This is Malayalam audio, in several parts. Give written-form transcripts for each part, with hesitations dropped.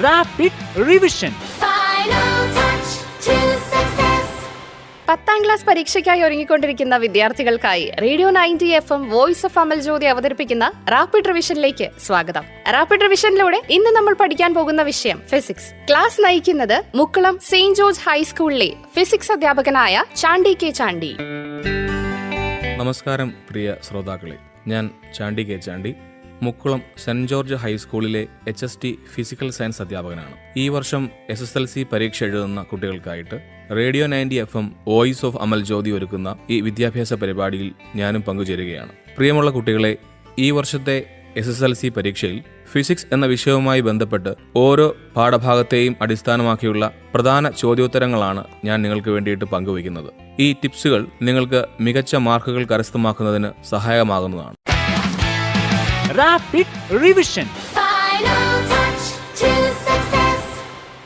Rapid revision. 10ാം ക്ലാസ് പരീക്ഷയ്ക്കായി ഒരുങ്ങിക്കൊണ്ടിരിക്കുന്ന വിദ്യാർത്ഥികൾക്കായി radio 90 FM voice of Amal Jyothi അവതരിപ്പിക്കുന്ന റാപ്പിഡ് റിവിഷനിലേക്ക് സ്വാഗതം. റാപ്പിഡ് റിവിഷനിലൂടെ ഇന്ന് നമ്മൾ പഠിക്കാൻ പോകുന്ന വിഷയം ഫിസിക്സ്. ക്ലാസ് നയിക്കുന്നത് മുക്കുളം സെയിന്റ് ജോർജ് ഹൈസ്കൂളിലെ ഫിസിക്സ് അധ്യാപകനായ ചാണ്ടി കെ ചാണ്ടി. നമസ്കാരം പ്രിയ ശ്രോതാക്കളെ, ഞാൻ Chandy K Chandy, Mukkulam saint George ഹൈസ്കൂളിലെ HST ഫിസിക്കൽ സയൻസ് അധ്യാപകനാണ്. ഈ വർഷം SSLC പരീക്ഷ എഴുതുന്ന കുട്ടികൾക്കായിട്ട് radio 90 FM voice of Amal Jyothi ഒരുക്കുന്ന ഈ വിദ്യാഭ്യാസ പരിപാടിയിൽ ഞാനും പങ്കുചേരുകയാണ്. പ്രിയമുള്ള കുട്ടികളെ, ഈ വർഷത്തെ SSLC പരീക്ഷയിൽ ഫിസിക്സ് എന്ന വിഷയവുമായി ബന്ധപ്പെട്ട് ഓരോ പാഠഭാഗത്തെയും അടിസ്ഥാനമാക്കിയുള്ള പ്രധാന ചോദ്യോത്തരങ്ങളാണ് ഞാൻ നിങ്ങൾക്ക് വേണ്ടിയിട്ട് പങ്കുവയ്ക്കുന്നത്. ഈ ടിപ്സുകൾ നിങ്ങൾക്ക് മികച്ച മാർക്കുകൾ കരസ്ഥമാക്കുന്നതിന് സഹായകമാകുന്നതാണ്. Rapid revision.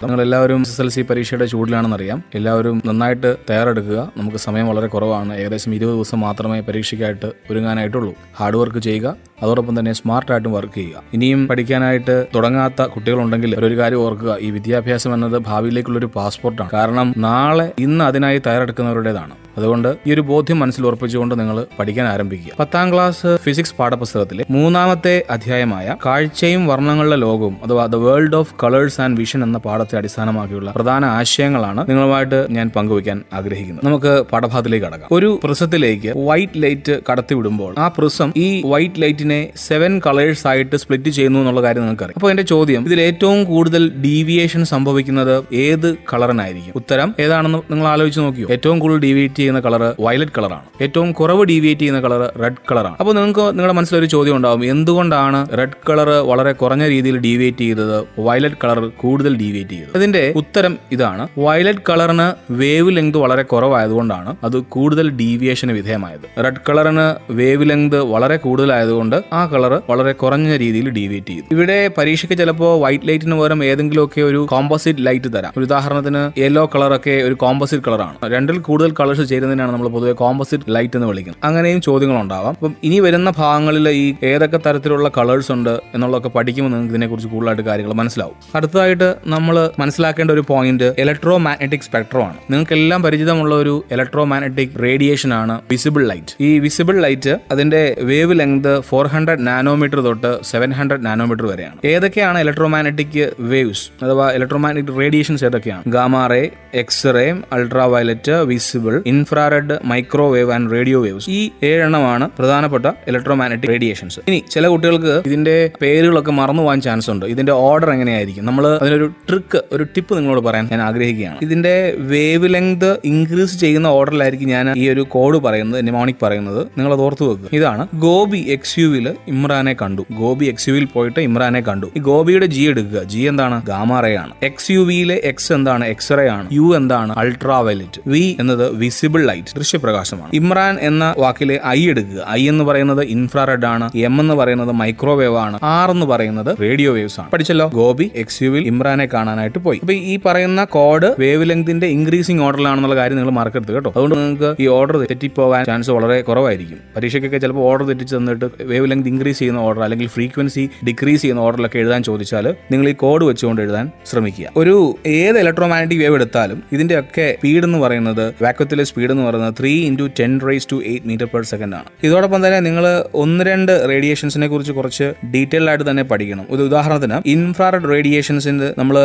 നിങ്ങളെല്ലാവരും SSLC പരീക്ഷയുടെ ചൂടിലാണെന്നറിയാം. എല്ലാവരും നന്നായിട്ട് തയ്യാറെടുക്കുക. നമുക്ക് സമയം വളരെ കുറവാണ്. ഏകദേശം 20 ദിവസം മാത്രമേ പരീക്ഷയ്ക്കായിട്ട് ഒരുങ്ങാനായിട്ടുള്ളൂ. ഹാർഡ് വർക്ക് ചെയ്യുക, അതോടൊപ്പം തന്നെ സ്മാർട്ടായിട്ടും വർക്ക് ചെയ്യുക. ഇനിയും പഠിക്കാനായിട്ട് തുടങ്ങാത്ത കുട്ടികളുണ്ടെങ്കിൽ ഒരു കാര്യം ഓർക്കുക, ഈ വിദ്യാഭ്യാസം എന്നത് ഭാവിയിലേക്കുള്ളൊരു പാസ്പോർട്ടാണ്. കാരണം നാളെ ഇന്ന് അതിനായി തയ്യാറെടുക്കുന്നവരുടേതാണ്. അതുകൊണ്ട് ഈ ഒരു ബോധ്യം മനസ്സിൽ ഉറപ്പിച്ചുകൊണ്ട് നിങ്ങൾ പഠിക്കാൻ ആരംഭിക്കുക. 10ാം ക്ലാസ് ഫിസിക്സ് പാഠപുസ്തകത്തിലെ 3ാമത്തെ അധ്യായമായ കാഴ്ചയും വർണ്ണങ്ങളുടെ ലോകവും അഥവാ the world of colours and vision എന്ന പാഠത്തെ അടിസ്ഥാനമാക്കിയുള്ള പ്രധാന ആശയങ്ങളാണ് നിങ്ങളുമായിട്ട് ഞാൻ പങ്കുവയ്ക്കാൻ ആഗ്രഹിക്കുന്നത്. നമുക്ക് പാഠഭാഗത്തിലേക്ക് കടക്കാം. ഒരു പ്രിസത്തിലേക്ക് വൈറ്റ് ലൈറ്റ് കടത്തിവിടുമ്പോൾ ആ പ്രിസം ഈ വൈറ്റ് ലൈറ്റിനെ 7 കളേഴ്സ് ആയിട്ട് സ്പ്ലിറ്റ് ചെയ്യുന്നു എന്നുള്ള കാര്യം നിങ്ങൾക്കറിയാം. അപ്പോൾ എന്റെ ചോദ്യം, ഇതിൽ ഏറ്റവും കൂടുതൽ ഡീവിയേഷൻ സംഭവിക്കുന്നത് ഏത് കളറിനായിരിക്കും? ഉത്തരം ഏതാണെന്ന് നിങ്ങൾ ആലോചിച്ച് നോക്കിയോ? ഏറ്റവും കൂടുതൽ ഡീവിയേറ്റ് ചെയ്യുന്ന കളർ വയലറ്റ് കളറാണ്. ഏറ്റവും കുറവ് ഡീവിയേറ്റ് ചെയ്യുന്ന കളർ റെഡ് കളറാണ്. അപ്പോൾ നിങ്ങൾക്ക് നിങ്ങളുടെ മനസ്സിലൊരു ചോദ്യം ഉണ്ടാവും, എന്തുകൊണ്ടാണ് റെഡ് കളർ വളരെ കുറഞ്ഞ രീതിയിൽ ഡീവിയേറ്റ് ചെയ്തത്, വയലറ്റ് കളർ കൂടുതൽ ഡീവിയേറ്റ് ചെയ്തത്? അതിന്റെ ഉത്തരം ഇതാണ്. വയലറ്റ് കളറിന് വേവ് ലെങ്ത് വളരെ കുറവായതുകൊണ്ടാണ് അത് കൂടുതൽ ഡീവിയേഷന് വിധേയമായത്. റെഡ് കളറിന് വേവ് ലെങ്ത് വളരെ കൂടുതലായതുകൊണ്ട് ആ കളർ വളരെ കുറഞ്ഞ രീതിയിൽ ഡീവിയേറ്റ് ചെയ്തു. ഇവിടെ പരീക്ഷയ്ക്ക് ചിലപ്പോൾ വൈറ്റ് ലൈറ്റിന് പകരം ഏതെങ്കിലുമൊക്കെ ഒരു കോമ്പോസിറ്റ് ലൈറ്റ് തരാം. ഒരു ഉദാഹരണത്തിന് യെല്ലോ കളറൊക്കെ ഒരു കോമ്പോസിറ്റ് കളറാണ്. രണ്ടിൽ കൂടുതൽ കളേഴ്സ് ചേരുന്നതിനാണ് നമ്മൾ പൊതുവെ കോമ്പോസിറ്റ് ലൈറ്റ് എന്ന് വിളിക്കുന്നത്. അങ്ങനെയും ചോദ്യങ്ങൾ ഉണ്ടാവാം. അപ്പം ഇനി വരുന്ന ഭാഗങ്ങളിൽ ഈ ഏതൊക്കെ തരത്തിലുള്ള കളേഴ്സ് ഉണ്ട് എന്നുള്ളതൊക്കെ പഠിക്കുമ്പോൾ നിങ്ങൾക്ക് ഇതിനെക്കുറിച്ച് കൂടുതലായിട്ട് കാര്യങ്ങൾ മനസ്സിലാവും. അടുത്തതായിട്ട് നമ്മൾ മനസ്സിലാക്കേണ്ട ഒരു പോയിന്റ് ഇലക്ട്രോ മാഗ്നറ്റിക് സ്പെക്ട്രം ആണ്. നിങ്ങൾക്ക് എല്ലാം പരിചിതമുള്ള ഒരു ഇലക്ട്രോ മാഗ്നറ്റിക് റേഡിയേഷൻ ആണ് വിസിബിൾ ലൈറ്റ്. ഈ വിസിബിൾ ലൈറ്റ് അതിന്റെ വേവ് ലെങ്ത് 400 നാനോമീറ്റർ തൊട്ട് 700 നാനോമീറ്റർ വരെയാണ്. ഏതൊക്കെയാണ് ഇലക്ട്രോ മാഗ്നറ്റിക് വേവ്സ് അഥവാ ഇലക്ട്രോ മാഗ്നറ്റിക് റേഡിയേഷൻസ് ഏതൊക്കെയാണ്? Gamma ray, X ray, ultraviolet, visible, infrared, microwave and radio waves. ഈ 7 എണ്ണമാണ് പ്രധാനപ്പെട്ട ഇലക്ട്രോ മാഗ്നറ്റിക് റേഡിയേഷൻസ്. ഇനി ചില കുട്ടികൾക്ക് ഇതിന്റെ പേരുകളൊക്കെ മറന്നു പോകാൻ ചാൻസ് ഉണ്ട്. ഇതിന്റെ ഓർഡർ എങ്ങനെയായിരിക്കും? നമ്മൾ അതിനൊരു ട്രിക്ക്, ഒരു ടിപ്പ് നിങ്ങളോട് പറയാൻ ഞാൻ ആഗ്രഹിക്കുകയാണ്. ഇതിന്റെ വേവ് ലെങ്ത് ഇൻക്രീസ് ചെയ്യുന്ന ഓർഡറിലായിരിക്കും ഞാൻ ഈ ഒരു കോഡ് പറയുന്നത്, നിമോണിക് പറയുന്നത്. നിങ്ങൾ അത് ഓർത്തു വെക്കുക. ഇതാണ് ഗോബി XUവിൽ ഇമ്രാനെ കണ്ടു. ഗോബി XUവിൽ പോയിട്ട് ഇമ്രാനെ കണ്ടു. ഈ ഗോബിയുടെ G എടുക്കുക. G എന്താണ്? ഗാമാ റേ ആണ്. XUവിയിലെ X എന്താണ്? എക്സ്റേ ആണ്. U എന്താണ്? Ultra violet. V എന്നത് വിസിബിൾ ലൈറ്റ്, ദൃശ്യപ്രകാശമാണ്. ഇമ്രാൻ എന്ന വാക്കിലെ I എടുക്കുക. I എന്ന് പറയുന്നത് ഇൻഫ്രാറെഡ് ആണ്. M എന്ന് പറയുന്നത് മൈക്രോവേവ് ആണ്. R എന്ന് പറയുന്നത് റേഡിയോ വേവ്സ് ആണ്. പഠിച്ചല്ലോ. ഗോബി XUവിൽ ഇമ്രാനെ കാണാനായിട്ട് പോയി. അപ്പൊ ഈ പറയുന്ന കോഡ് വേവ് ലെങ്തിന്റെ ഇൻക്രീസിംഗ് ഓർഡറിലാണെന്നുള്ള കാര്യം നിങ്ങൾ മറക്കരുത് കേട്ടോ. അതുകൊണ്ട് നിങ്ങൾക്ക് ഈ ഓർഡർ തെറ്റിപ്പോകാൻ ചാൻസ് വളരെ കുറവായിരിക്കും. പരീക്ഷയ്ക്കൊക്കെ ചിലപ്പോൾ ഓർഡർ തെറ്റിച്ച് തന്നിട്ട് വേവ് ലെങ്ത് ഇൻക്രീസ് ചെയ്യുന്ന ഓർഡർ അല്ലെങ്കിൽ ഫ്രീക്വൻസി ഡിക്രീസ് ചെയ്യുന്ന ഓർഡറിലൊക്കെ എഴുതാൻ ചോദിച്ചാൽ നിങ്ങൾ ഈ കോഡ് വെച്ചുകൊണ്ട് എഴുതാൻ ശ്രമിക്കുക. ഒരു ഏത് ഇലക്ട്രോമാഗ്നറ്റിക് വേവ് എടുത്താലും ഇതിന്റെ ഒക്കെ സ്പീഡ് എന്ന് പറയുന്നത്, വാക്വത്തിലെ സ്പീഡ് എന്ന് പറയുന്നത് 3 × 10⁸ മീറ്റർ/സെക്കൻഡ് ആണ്. ഇതോടൊപ്പം തന്നെ നിങ്ങൾ 1-2 റേഡിയേഷൻസിനെ കുറിച്ച് കുറച്ച് ഡീറ്റെയിൽ ആയിട്ട് തന്നെ പഠിക്കണം. ഒരു ഉദാഹരണത്തിന് ഇൻഫ്രാറെഡ് റേഡിയേഷൻസിന്റെ നമ്മൾ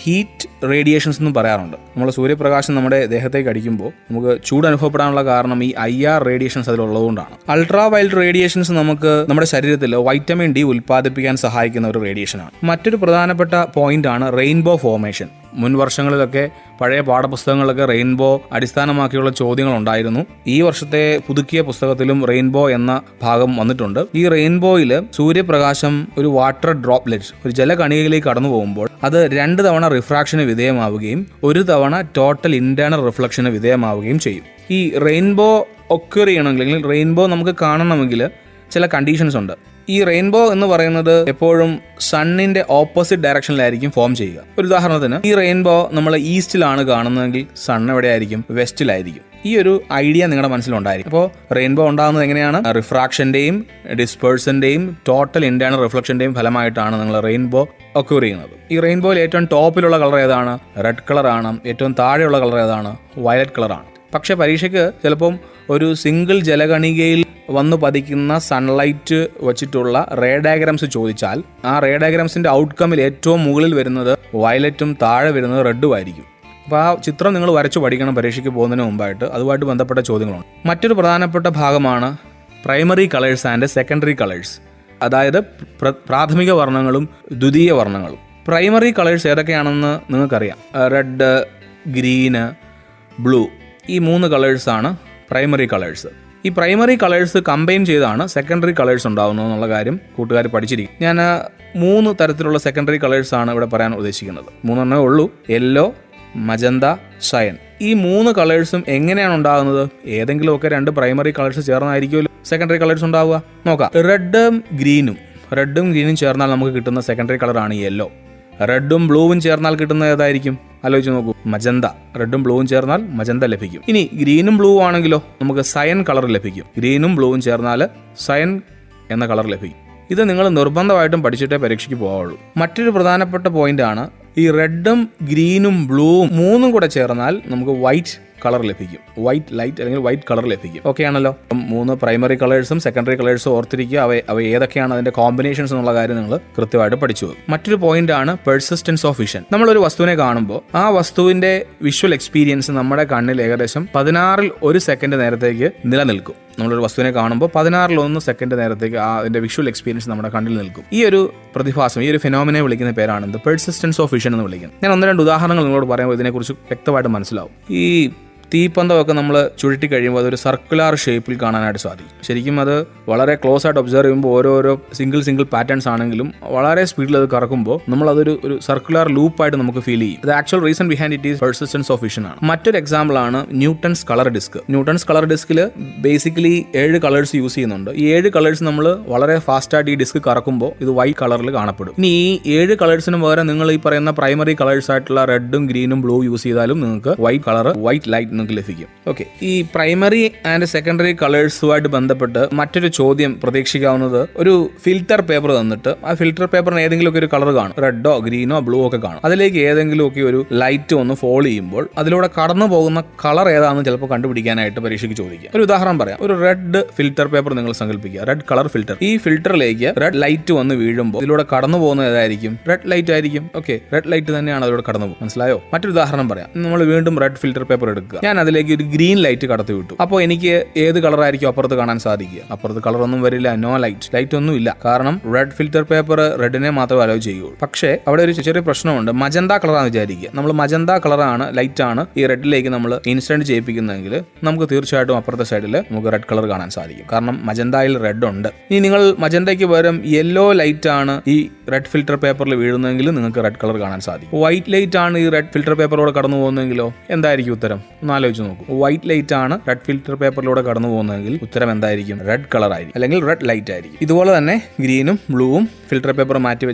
ഹീറ്റ് റേഡിയേഷൻസ് എന്നും പറയാറുണ്ട്. നമ്മൾ സൂര്യപ്രകാശം നമ്മുടെ ദേഹത്തേക്ക് അടിക്കുമ്പോൾ നമുക്ക് ചൂട് അനുഭവപ്പെടാനുള്ള കാരണം ഈ IR റേഡിയേഷൻസ് അതിലുള്ളതുകൊണ്ടാണ്. അൾട്രാ വയലറ്റ് റേഡിയേഷൻസ് നമുക്ക് നമ്മുടെ ശരീരത്തിൽ വൈറ്റമിൻ D ഉൽപ്പാദിപ്പിക്കാൻ സഹായിക്കുന്ന ഒരു റേഡിയേഷനാണ്. മറ്റൊരു പ്രധാനപ്പെട്ട പോയിന്റ് ആണ് റെയിൻബോ ഫോർമേഷൻ. മുൻ വർഷങ്ങളിലൊക്കെ പഴയ പാഠപുസ്തകങ്ങളിലൊക്കെ റെയിൻബോ അടിസ്ഥാനമാക്കിയുള്ള ചോദ്യങ്ങൾ ഉണ്ടായിരുന്നു. ഈ വർഷത്തെ പുതുക്കിയ പുസ്തകത്തിലും റെയിൻബോ എന്ന ഭാഗം വന്നിട്ടുണ്ട്. ഈ റെയിൻബോയിൽ സൂര്യപ്രകാശം ഒരു വാട്ടർ ഡ്രോപ്ലെറ്റ്, ഒരു ജലകണികയിലേക്ക് കടന്നു പോകുമ്പോൾ അത് 2 തവണ റിഫ്രാക്ഷന് വിധേയമാവുകയും 1 തവണ ടോട്ടൽ ഇന്റേണൽ റിഫ്ലക്ഷന് വിധേയമാവുകയും ചെയ്യും. ഈ റെയിൻബോ ഒക്വർ ചെയ്യണമെങ്കിൽ അല്ലെങ്കിൽ റെയിൻബോ നമുക്ക് കാണണമെങ്കിൽ ചില കണ്ടീഷൻസ് ഉണ്ട്. ഈ റെയിൻബോ എന്ന് പറയുന്നത് എപ്പോഴും സണ്ണിന്റെ ഓപ്പോസിറ്റ് ഡയറക്ഷനിലായിരിക്കും ഫോം ചെയ്യുക. ഒരു ഉദാഹരണത്തിന് ഈ റെയിൻബോ നമ്മൾ ഈസ്റ്റിലാണ് കാണുന്നതെങ്കിൽ സൺ എവിടെയായിരിക്കും? വെസ്റ്റിലായിരിക്കും. ഈ ഒരു ഐഡിയ നിങ്ങളുടെ മനസ്സിലുണ്ടായിരിക്കും. അപ്പോൾ റെയിൻബോ ഉണ്ടാകുന്നത് എങ്ങനെയാണ്? റിഫ്രാക്ഷൻ്റെയും ഡിസ്പേഴ്സൻ്റെയും ടോട്ടൽ ഇന്റേണൽ റിഫ്ലക്ഷൻ്റെയും ഫലമായിട്ടാണ് നിങ്ങൾ റെയിൻബോ ഒക്യൂർ ചെയ്യുന്നത്. ഈ റെയിൻബോയിൽ ഏറ്റവും ടോപ്പിലുള്ള കളർ ഏതാണ്? റെഡ് കളറാണ്. ഏറ്റവും താഴെയുള്ള കളർ ഏതാണ്? വയലറ്റ് കളറാണ്. പക്ഷേ പരീക്ഷയ്ക്ക് ചിലപ്പം ഒരു സിംഗിൾ ജലകണികയിൽ വന്നു പതിക്കുന്ന സൺലൈറ്റ് വച്ചിട്ടുള്ള റേ ഡയഗ്രാംസ് ചോദിച്ചാൽ ആ റേ ഡയഗ്രാംസിൻ്റെ ഔട്ട്കമ്മിൽ ഏറ്റവും മുകളിൽ വരുന്നത് വയലറ്റും താഴെ വരുന്നത് റെഡും ആയിരിക്കും. അപ്പോൾ ആ ചിത്രം നിങ്ങൾ വരച്ചു പഠിക്കണം പരീക്ഷയ്ക്ക് പോകുന്നതിന് മുമ്പായിട്ട്. അതുമായിട്ട് ബന്ധപ്പെട്ട ചോദ്യങ്ങളുണ്ട്. മറ്റൊരു പ്രധാനപ്പെട്ട ഭാഗമാണ് primary colours and secondary colours, അതായത് പ്രാഥമിക വർണ്ണങ്ങളും ദ്വിതീയ വർണ്ണങ്ങളും. പ്രൈമറി കളേഴ്സ് ഏതൊക്കെയാണെന്ന് നിങ്ങൾക്കറിയാം. റെഡ്, ഗ്രീന്, ബ്ലൂ, ഈ 3 കളേഴ്സാണ് പ്രൈമറി കളേഴ്സ്. ഈ പ്രൈമറി കളേഴ്സ് കമ്പൈൻ ചെയ്താണ് സെക്കൻഡറി കളേഴ്സ് ഉണ്ടാകുന്നത് എന്നുള്ള കാര്യം കൂട്ടുകാർ പഠിച്ചിരിക്കും. ഞാൻ 3 തരത്തിലുള്ള സെക്കൻഡറി കളേഴ്സാണ് ഇവിടെ പറയാൻ ഉദ്ദേശിക്കുന്നത്. 3 ഉള്ളൂ: യെല്ലോ, മജന്ത, സയൻ. ഈ 3 കളേഴ്സും എങ്ങനെയാണ് ഉണ്ടാകുന്നത്? ഏതെങ്കിലുമൊക്കെ 2 പ്രൈമറി കളേഴ്സ് ചേർന്നായിരിക്കുമല്ലോ സെക്കൻഡറി കളേഴ്സ് ഉണ്ടാവുക. നോക്കാം. റെഡും ഗ്രീനും ചേർന്നാൽ നമുക്ക് കിട്ടുന്ന സെക്കൻഡറി കളറാണ് യെല്ലോ. റെഡും ബ്ലൂവും ചേർന്നാൽ കിട്ടുന്ന ഏതായിരിക്കും? ആലോചിച്ച് നോക്കൂ. മജന്ത. റെഡും ബ്ലൂവും ചേർന്നാൽ മജന്ത ലഭിക്കും. ഇനി ഗ്രീനും ബ്ലൂ ആണെങ്കിലോ നമുക്ക് സയൻ കളർ ലഭിക്കും. ഗ്രീനും ബ്ലൂവും ചേർന്നാൽ സയൻ എന്ന കളർ ലഭിക്കും. ഇത് നിങ്ങൾ നിർബന്ധമായിട്ടും പഠിച്ചിട്ടേ പരീക്ഷയ്ക്ക് പോകാവുള്ളൂ. മറ്റൊരു പ്രധാനപ്പെട്ട പോയിന്റാണ് ഈ റെഡും ഗ്രീനും ബ്ലൂവും 3 കൂടെ ചേർന്നാൽ നമുക്ക് വൈറ്റ് കളർ ലഭിക്കും. വൈറ്റ് ലൈറ്റ് അല്ലെങ്കിൽ വൈറ്റ് കളർ ലഭിക്കും. ഓക്കെ ആണല്ലോ. 3 പ്രൈമറി കളേഴ്സും സെക്കൻഡറി കളേഴ്സും ഓർത്തിരിക്കുക. അവ ഏതൊക്കെയാണ് അതിന്റെ കോമ്പിനേഷൻസ് എന്നുള്ള കാര്യം നിങ്ങൾ കൃത്യമായിട്ട് പഠിച്ചു. മറ്റൊരു പോയിന്റ് ആണ് പെർസിസ്റ്റൻസ് ഓഫ് വിഷൻ. നമ്മളൊരു വസ്തുവിനെ കാണുമ്പോൾ ആ വസ്തുവിന്റെ വിഷ്വൽ എക്സ്പീരിയൻസ് നമ്മുടെ കണ്ണിൽ ഏകദേശം 16 1 സെക്കൻഡ് നേരത്തേക്ക് നിലനിൽക്കും. നമ്മളൊരു വസ്തുവിനെ കാണുമ്പോൾ 16 1 സെക്കൻഡ് നേരത്തേക്ക് അതിന്റെ വിഷ്വൽ എക്സ്പീരിയൻസ് നമ്മുടെ കണ്ണിൽ നിൽക്കും. ഈ ഒരു പ്രതിഭാസം, ഈ ഒരു ഫെനോമിനെ വിളിക്കുന്ന പേരാണ് പെർസിസ്റ്റൻസ് ഓഫ് വിഷൻ എന്ന് വിളിക്കുന്നത്. ഞാൻ 1-2 ഉദാഹരണങ്ങൾ നിങ്ങളോട് പറയുമ്പോൾ ഇതിനെക്കുറിച്ച് വ്യക്തമായിട്ട് മനസ്സിലാവും. ഈ തീപ്പന്തമൊക്കെ നമ്മൾ ചുഴറ്റി കഴിയുമ്പോൾ അതൊരു സർക്കുലർ ഷേപ്പിൽ കാണാനായിട്ട് സാധിക്കും. ശരിക്കും അത് വളരെ ക്ലോസ് ആയിട്ട് ഒബ്സർവ് ചെയ്യുമ്പോൾ ഓരോരോ സിംഗിൾ പാറ്റേൺസ് ആണെങ്കിലും വളരെ സ്പീഡിൽ അത് കറക്കുമ്പോൾ നമ്മൾ അതൊരു സർക്കുലർ ലൂപ്പായിട്ട് നമുക്ക് ഫീൽ ചെയ്യും. അത് actual reason behind it is persistence of vision ആണ്. മറ്റൊരു എക്സാമ്പിൾ ആണ് Newton's colour disc. Newton's colour ഡിസ്കിൽ ബേസിക്കലി 7 കളേഴ്സ് യൂസ് ചെയ്യുന്നുണ്ട്. ഈ 7 കളേഴ്സ് നമ്മൾ വളരെ ഫാസ്റ്റായിട്ട് ഈ ഡിസ്ക് കറക്കുമ്പോൾ ഇത് വൈറ്റ് കളറിൽ കാണപ്പെടും. ഇനി ഈ 7 കളേഴ്സിന് പകരം നിങ്ങൾ ഈ പറയുന്ന പ്രൈമറി കളേഴ്സ് ആയിട്ടുള്ള റെഡും ഗ്രീനും ബ്ലൂ യൂസ് ചെയ്താലും നിങ്ങൾക്ക് വൈറ്റ് കളർ, വൈറ്റ് ലൈറ്റ് നിങ്ങൾക്ക് ലഭിക്കും. ഓക്കെ. ഈ പ്രൈമറി ആൻഡ് സെക്കൻഡറി കളേഴ്സുമായിട്ട് ബന്ധപ്പെട്ട് മറ്റൊരു ചോദ്യം പ്രതീക്ഷിക്കാവുന്നത്, ഒരു ഫിൽറ്റർ പേപ്പർ തന്നിട്ട് ആ ഫിൽറ്റർ പേപ്പറിന് ഏതെങ്കിലുമൊക്കെ ഒരു കളർ കാണും. റെഡോ ഗ്രീനോ ബ്ലൂ ഒക്കെ കാണും. അതിലേക്ക് ഏതെങ്കിലുമൊക്കെ ഒരു ലൈറ്റ് ഒന്ന് ഫോൾ ചെയ്യുമ്പോൾ അതിലൂടെ കടന്നു പോകുന്ന കളർ ഏതാണെന്ന് ചിലപ്പോൾ കണ്ടുപിടിക്കാനായിട്ട് പരീക്ഷയ്ക്ക് ചോദിക്കുക. ഒരു ഉദാഹരണം പറയാം. ഒരു റെഡ് ഫിൽറ്റർ പേപ്പർ നിങ്ങൾ സങ്കല്പിക്കുക. Red colour filter. ഈ ഫിൽറ്ററിലേക്ക് റെഡ് ലൈറ്റ് വന്ന് വീഴുമ്പോൾ ഇതിലൂടെ കടന്നു പോകുന്നത് ഏതായിരിക്കും? റെഡ് ലൈറ്റ് ആയിരിക്കും. ഓക്കെ. റെഡ് ലൈറ്റ് തന്നെയാണ് അതിലൂടെ കടന്നു പോകും. മനസ്സിലായോ? മറ്റൊരു ഉദാഹരണം പറയാം. നമ്മൾ വീണ്ടും റെഡ് ഫിൽറ്റർ പേപ്പർ എടുക്കുക. ഞാൻ അതിലേക്ക് ഒരു ഗ്രീൻ ലൈറ്റ് കടത്തി വിട്ടു. അപ്പോൾ എനിക്ക് ഏത് കളറായിരിക്കും അപ്പുറത്ത് കാണാൻ സാധിക്കുക? അപ്പുറത്ത് കളറൊന്നും വരില്ല. നോ ലൈറ്റ് ഒന്നും ഇല്ല. കാരണം റെഡ് ഫിൽറ്റർ പേപ്പർ റെഡിനെ മാത്രമേ അലോ ചെയ്യുള്ളൂ. പക്ഷേ അവിടെ ഒരു ചെറിയ പ്രശ്നമുണ്ട്. മജന്ത കളറാണെന്ന് വിചാരിക്കുക. നമ്മൾ മജന്ത കളറാണ്, ലൈറ്റാണ് ഈ റെഡിലേക്ക് നമ്മൾ ഇൻസ്റ്റന്റ് ചെയ്യിപ്പിക്കുന്നതെങ്കിൽ നമുക്ക് തീർച്ചയായിട്ടും അപ്പുറത്തെ സൈഡിൽ നമുക്ക് റെഡ് കളർ കാണാൻ സാധിക്കും. കാരണം മജന്തയിൽ റെഡ് ഉണ്ട്. ഇനി നിങ്ങൾ മജന്തയ്ക്ക് പകരം യെല്ലോ ലൈറ്റ് ആണ് ഈ റെഡ് ഫിൽറ്റർ പേപ്പറിൽ വീഴുന്നതെങ്കിൽ നിങ്ങൾക്ക് റെഡ് കളർ കാണാൻ സാധിക്കും. വൈറ്റ് ലൈറ്റ് ആണ് ഈ റെഡ് ഫിൽറ്റർ പേപ്പറിലൂടെ കടന്നു പോകുന്നതെങ്കിലോ? എന്തായിരിക്കും ഉത്തരം? ഒന്ന് ആലോചിച്ച് നോക്കൂ. വൈറ്റ് ലൈറ്റ് ആണ് റെഡ് ഫിൽറ്റർ പേപ്പറിലൂടെ കടന്നു പോകുന്നതെങ്കിൽ ഉത്തരം എന്തായിരിക്കും? റെഡ് കളർ ആയിരിക്കും, അല്ലെങ്കിൽ റെഡ് ലൈറ്റ് ആയിരിക്കും. ഇതുപോലെ തന്നെ ഗ്രീനും ബ്ലൂവും ഫിൽറ്റർ പേപ്പർ മാറ്റി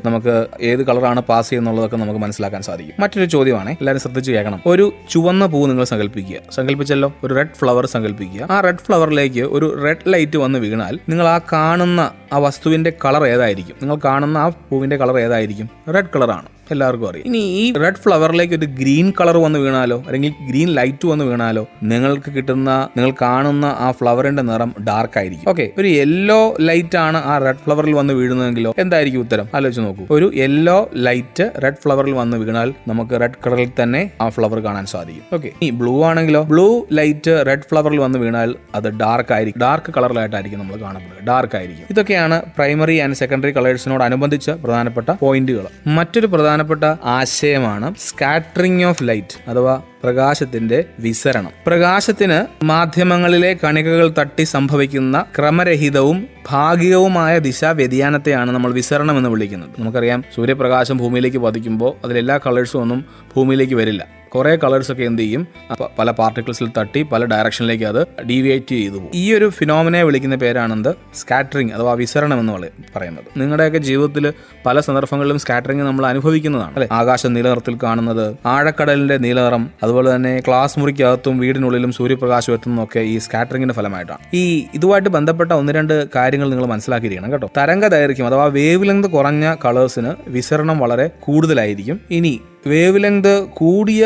നമുക്ക് ഏത് കളറാണ് പാസ് ചെയ്യുന്നുള്ളതൊക്കെ നമുക്ക് മനസ്സിലാക്കാൻ സാധിക്കും. മറ്റൊരു ചോദ്യമാണ്, എല്ലാവരും ശ്രദ്ധിച്ച് കേൾക്കണം. ഒരു ചുവന്ന പൂ നിങ്ങൾ സങ്കല്പിച്ചല്ലോ. ഒരു റെഡ് ഫ്ലവർ സങ്കല്പിക്കുക. ആ റെഡ് ഫ്ലവറിലേക്ക് ഒരു റെഡ് ലൈറ്റ് വന്ന് വീണാൽ നിങ്ങൾ ആ കാണുന്ന ആ വസ്തുവിന്റെ കളർ ഏതായിരിക്കും? നിങ്ങൾ കാണുന്ന ആ പൂവിന്റെ കളർ ഏതായിരിക്കും? റെഡ് കളറാണ്. എല്ലാവർക്കും അറിയാം. ഇനി ഈ റെഡ് ഫ്ലവറിലേക്ക് ഒരു ഗ്രീൻ കളർ വന്ന് വീണാലോ, അല്ലെങ്കിൽ ഗ്രീൻ ലൈറ്റ് വന്ന് വീണാലോ നിങ്ങൾ കാണുന്ന ആ ഫ്ലവറിന്റെ നിറം ഡാർക്ക് ആയിരിക്കും. ഓക്കെ. ഒരു യെല്ലോ ലൈറ്റ് ആണ് ആ റെഡ് ഫ്ലവറിൽ വന്ന് വീഴുന്നതെങ്കിലോ? എന്തായിരിക്കും ഉത്തരം? ആലോചിച്ച് നോക്കൂ. ഒരു യെല്ലോ ലൈറ്റ് റെഡ് ഫ്ലവറിൽ വന്ന് വീണാൽ നമുക്ക് റെഡ് കളറിൽ തന്നെ ആ ഫ്ലവർ കാണാൻ സാധിക്കും. ഓക്കെ. ഈ ബ്ലൂ ആണെങ്കിലോ? ബ്ലൂ ലൈറ്റ് റെഡ് ഫ്ലവറിൽ വന്ന് വീണാൽ അത് ഡാർക്ക് ആയിരിക്കും. ഡാർക്ക് കളറിലായിട്ടായിരിക്കും നമ്മൾ കാണപ്പെടുക. ഡാർക്ക് ആയിരിക്കും. ഇതൊക്കെയാണ് പ്രൈമറി ആൻഡ് സെക്കൻഡറി കളേഴ്സിനോട് അനുബന്ധിച്ച പ്രധാനപ്പെട്ട പോയിന്റുകൾ. മറ്റൊരു പ്രധാനപ്പെട്ട ആശയമാണ് സ്കാറ്ററിംഗ് ഓഫ് ലൈറ്റ് അഥവാ പ്രകാശത്തിന്റെ വിസരണം. പ്രകാശത്തിന് മാധ്യമങ്ങളിലെ കണികകൾ തട്ടി സംഭവിക്കുന്ന ക്രമരഹിതവും ഭാഗികവുമായ ദിശാ വ്യതിയാനത്തെയാണ് നമ്മൾ വിസരണം എന്ന് വിളിക്കുന്നത്. നമുക്കറിയാം, സൂര്യപ്രകാശം ഭൂമിയിലേക്ക് പതിക്കുമ്പോൾ അതിലെല്ലാ കളേഴ്സും ഒന്നും ഭൂമിയിലേക്ക് വരില്ല. കുറേ കളേഴ്സൊക്കെ എന്ത് ചെയ്യും, പല പാർട്ടിക്കിൾസിൽ തട്ടി പല ഡയറക്ഷനിലേക്ക് അത് ഡീവിയേറ്റ് ചെയ്തു പോകും. ഈ ഒരു ഫിനോമിനെ വിളിക്കുന്ന പേരാണെന്ത്, സ്കാറ്ററിങ് അഥവാ വിസരണം എന്ന് പറയുന്നത്. നിങ്ങളുടെയൊക്കെ ജീവിതത്തിൽ പല സന്ദർഭങ്ങളിലും സ്കാറ്ററിങ് നമ്മൾ അനുഭവിക്കുന്നതാണ് അല്ലെ. ആകാശം നീലനിറത്തിൽ കാണുന്നത്, ആഴക്കടലിന്റെ നീലനിറം, അതുപോലെ തന്നെ ക്ലാസ് മുറിക്കകത്തും വീടിനുള്ളിലും സൂര്യപ്രകാശം എത്തുന്നതൊക്കെ ഈ സ്കാറ്ററിങ്ങിന്റെ ഫലമായിട്ടാണ്. ഇതുമായിട്ട് ബന്ധപ്പെട്ട ഒന്ന് രണ്ട് കാര്യങ്ങൾ നിങ്ങൾ മനസ്സിലാക്കിയിരിക്കണം കേട്ടോ. തരംഗ ദൈർഘ്യം അഥവാ വേവ് ലെങ്ത് കുറഞ്ഞ കളേഴ്സിന് വിസരണം വളരെ കൂടുതലായിരിക്കും. ഇനി വേവ് ലെങ്ത് കൂടിയ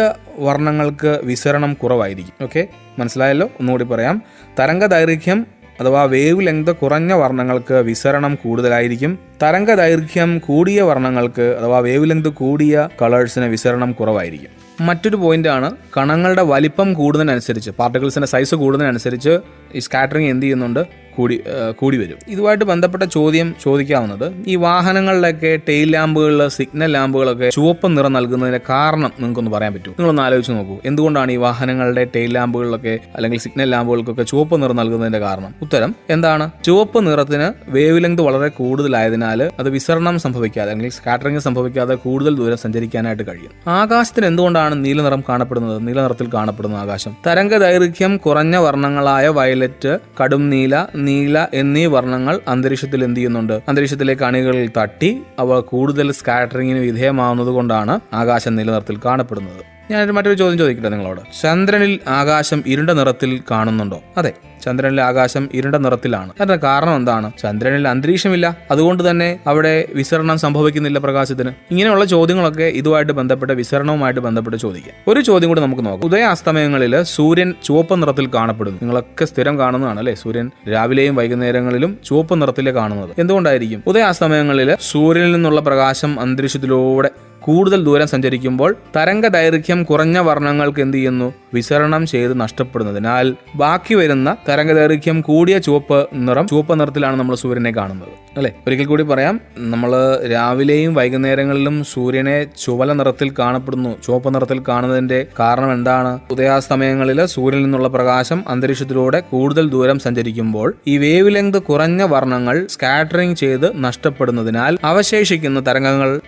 വർണ്ണങ്ങൾക്ക് വിസരണം കുറവായിരിക്കും. ഓക്കെ, മനസ്സിലായല്ലോ? ഒന്നുകൂടി പറയാം. തരംഗ ദൈർഘ്യം അഥവാ വേവ് ലെങ്ത് കുറഞ്ഞ വർണ്ണങ്ങൾക്ക് വിസരണം കൂടുതലായിരിക്കും. തരംഗ ദൈർഘ്യം കൂടിയ വർണ്ണങ്ങൾക്ക് അഥവാ വേവ് ലെങ്ത് കൂടിയ കളേഴ്സിന് വിസരണം കുറവായിരിക്കും. മറ്റൊരു പോയിന്റാണ്, കണങ്ങളുടെ വലിപ്പം കൂടുന്നതിനനുസരിച്ച്, പാർട്ടിക്കിൾസിന്റെ സൈസ് കൂടുന്നതിനനുസരിച്ച് ഈ സ്കാറ്ററിങ് എന്ത് ചെയ്യുന്നുണ്ട്, കൂടി വരും. ഇതുമായിട്ട് ബന്ധപ്പെട്ട ചോദ്യം ചോദിക്കാവുന്നത്, ഈ വാഹനങ്ങളിലൊക്കെ ടെയിൽ ലാമ്പുകളിൽ, സിഗ്നൽ ലാമ്പുകളൊക്കെ ചുവപ്പ് നിറം നൽകുന്നതിന്റെ കാരണം നിങ്ങൾക്കൊന്ന് പറയാൻ പറ്റുമോ? നിങ്ങളൊന്ന് ആലോചിച്ച് നോക്കൂ. എന്തുകൊണ്ടാണ് ഈ വാഹനങ്ങളുടെ ടെയിൽ ലാമ്പുകളിലൊക്കെ അല്ലെങ്കിൽ സിഗ്നൽ ലാമ്പുകൾക്കൊക്കെ ചുവപ്പ് നിറം നൽകുന്നതിന്റെ കാരണം? ഉത്തരം എന്താണ്? ചുവപ്പ് നിറത്തിന് വേവ് ലെങ്ത് വളരെ കൂടുതലായതിനാൽ അത് വിസരണം സംഭവിക്കാതെ അല്ലെങ്കിൽ സ്കാറ്ററിംഗ് സംഭവിക്കാതെ കൂടുതൽ ദൂരം സഞ്ചരിക്കാനായിട്ട് കഴിയും. ആകാശത്തിന് എന്തുകൊണ്ടാണ് നീലനിറം കാണപ്പെടുന്നത്, നീലനിറത്തിൽ കാണപ്പെടുന്ന ആകാശം? തരംഗ ദൈർഘ്യം കുറഞ്ഞ വർണ്ണങ്ങളായ വയലറ്റ്, കടും നീല എന്നീ വർണ്ണങ്ങൾ അന്തരീക്ഷത്തിൽ എന്ത് ചെയ്യുന്നുണ്ട്, അന്തരീക്ഷത്തിലെ കണികളിൽ തട്ടി അവ കൂടുതൽ സ്കാറ്ററിങ്ങിന് വിധേയമാവുന്നത് കൊണ്ടാണ് ആകാശം നീലനിറത്തിൽ കാണപ്പെടുന്നത്. ഞാനൊരു മറ്റൊരു ചോദ്യം ചോദിക്കട്ടെ നിങ്ങളോട്. ചന്ദ്രനിൽ ആകാശം ഇരുണ്ട നിറത്തിൽ കാണുന്നുണ്ടോ? അതെ, ചന്ദ്രനിലെ ആകാശം ഇരുണ്ട നിറത്തിലാണ്. അതിന്റെ കാരണം എന്താണ്? ചന്ദ്രനിൽ അന്തരീക്ഷമില്ല, അതുകൊണ്ട് തന്നെ അവിടെ വിസരണം സംഭവിക്കുന്നില്ല പ്രകാശത്തിന്. ഇങ്ങനെയുള്ള ചോദ്യങ്ങളൊക്കെ ഇതുമായിട്ട് ബന്ധപ്പെട്ട വിസരണവുമായിട്ട് ബന്ധപ്പെട്ട് ചോദിക്കാം. ഒരു ചോദ്യം കൂടി നമുക്ക് നോക്കാം. ഉദയാസ്തമയങ്ങളിൽ സൂര്യൻ ചുവപ്പ് നിറത്തിൽ കാണപ്പെടുന്നു. നിങ്ങളൊക്കെ സ്ഥിരം കാണുന്നതാണ് അല്ലെ, സൂര്യൻ രാവിലെയും വൈകുന്നേരങ്ങളിലും ചുവപ്പ് നിറത്തിലെ കാണുന്നത്. എന്തുകൊണ്ടായിരിക്കും? ഉദയാസ്തമയങ്ങളിൽ സൂര്യനിൽ നിന്നുള്ള പ്രകാശം അന്തരീക്ഷത്തിലൂടെ കൂടുതൽ ദൂരം സഞ്ചരിക്കുമ്പോൾ തരംഗ ദൈർഘ്യം കുറഞ്ഞ വർണ്ണങ്ങൾക്ക് എന്ത് ചെയ്യുന്നു, വിസരണം ചെയ്ത് നഷ്ടപ്പെടുന്നതിനാൽ ബാക്കി വരുന്ന തരംഗ ദൈർഘ്യം കൂടിയ ചുവപ്പ് നിറത്തിലാണ് നമ്മൾ സൂര്യനെ കാണുന്നത് അല്ലെ. ഒരിക്കൽ കൂടി പറയാം, നമ്മൾ രാവിലെയും വൈകുന്നേരങ്ങളിലും സൂര്യനെ ചുവല നിറത്തിൽ കാണപ്പെടുന്നു, ചുവപ്പ് നിറത്തിൽ കാണുന്നതിന്റെ കാരണം എന്താണ്? ഉദയാസ്തമയങ്ങളിൽ സൂര്യനിൽ നിന്നുള്ള പ്രകാശം അന്തരീക്ഷത്തിലൂടെ കൂടുതൽ ദൂരം സഞ്ചരിക്കുമ്പോൾ ഈ വേവ് ലെങ്ത് കുറഞ്ഞ വർണ്ണങ്ങൾ സ്കാറ്ററിംഗ് ചെയ്ത് നഷ്ടപ്പെടുന്നതിനാൽ അവശേഷിക്കുന്ന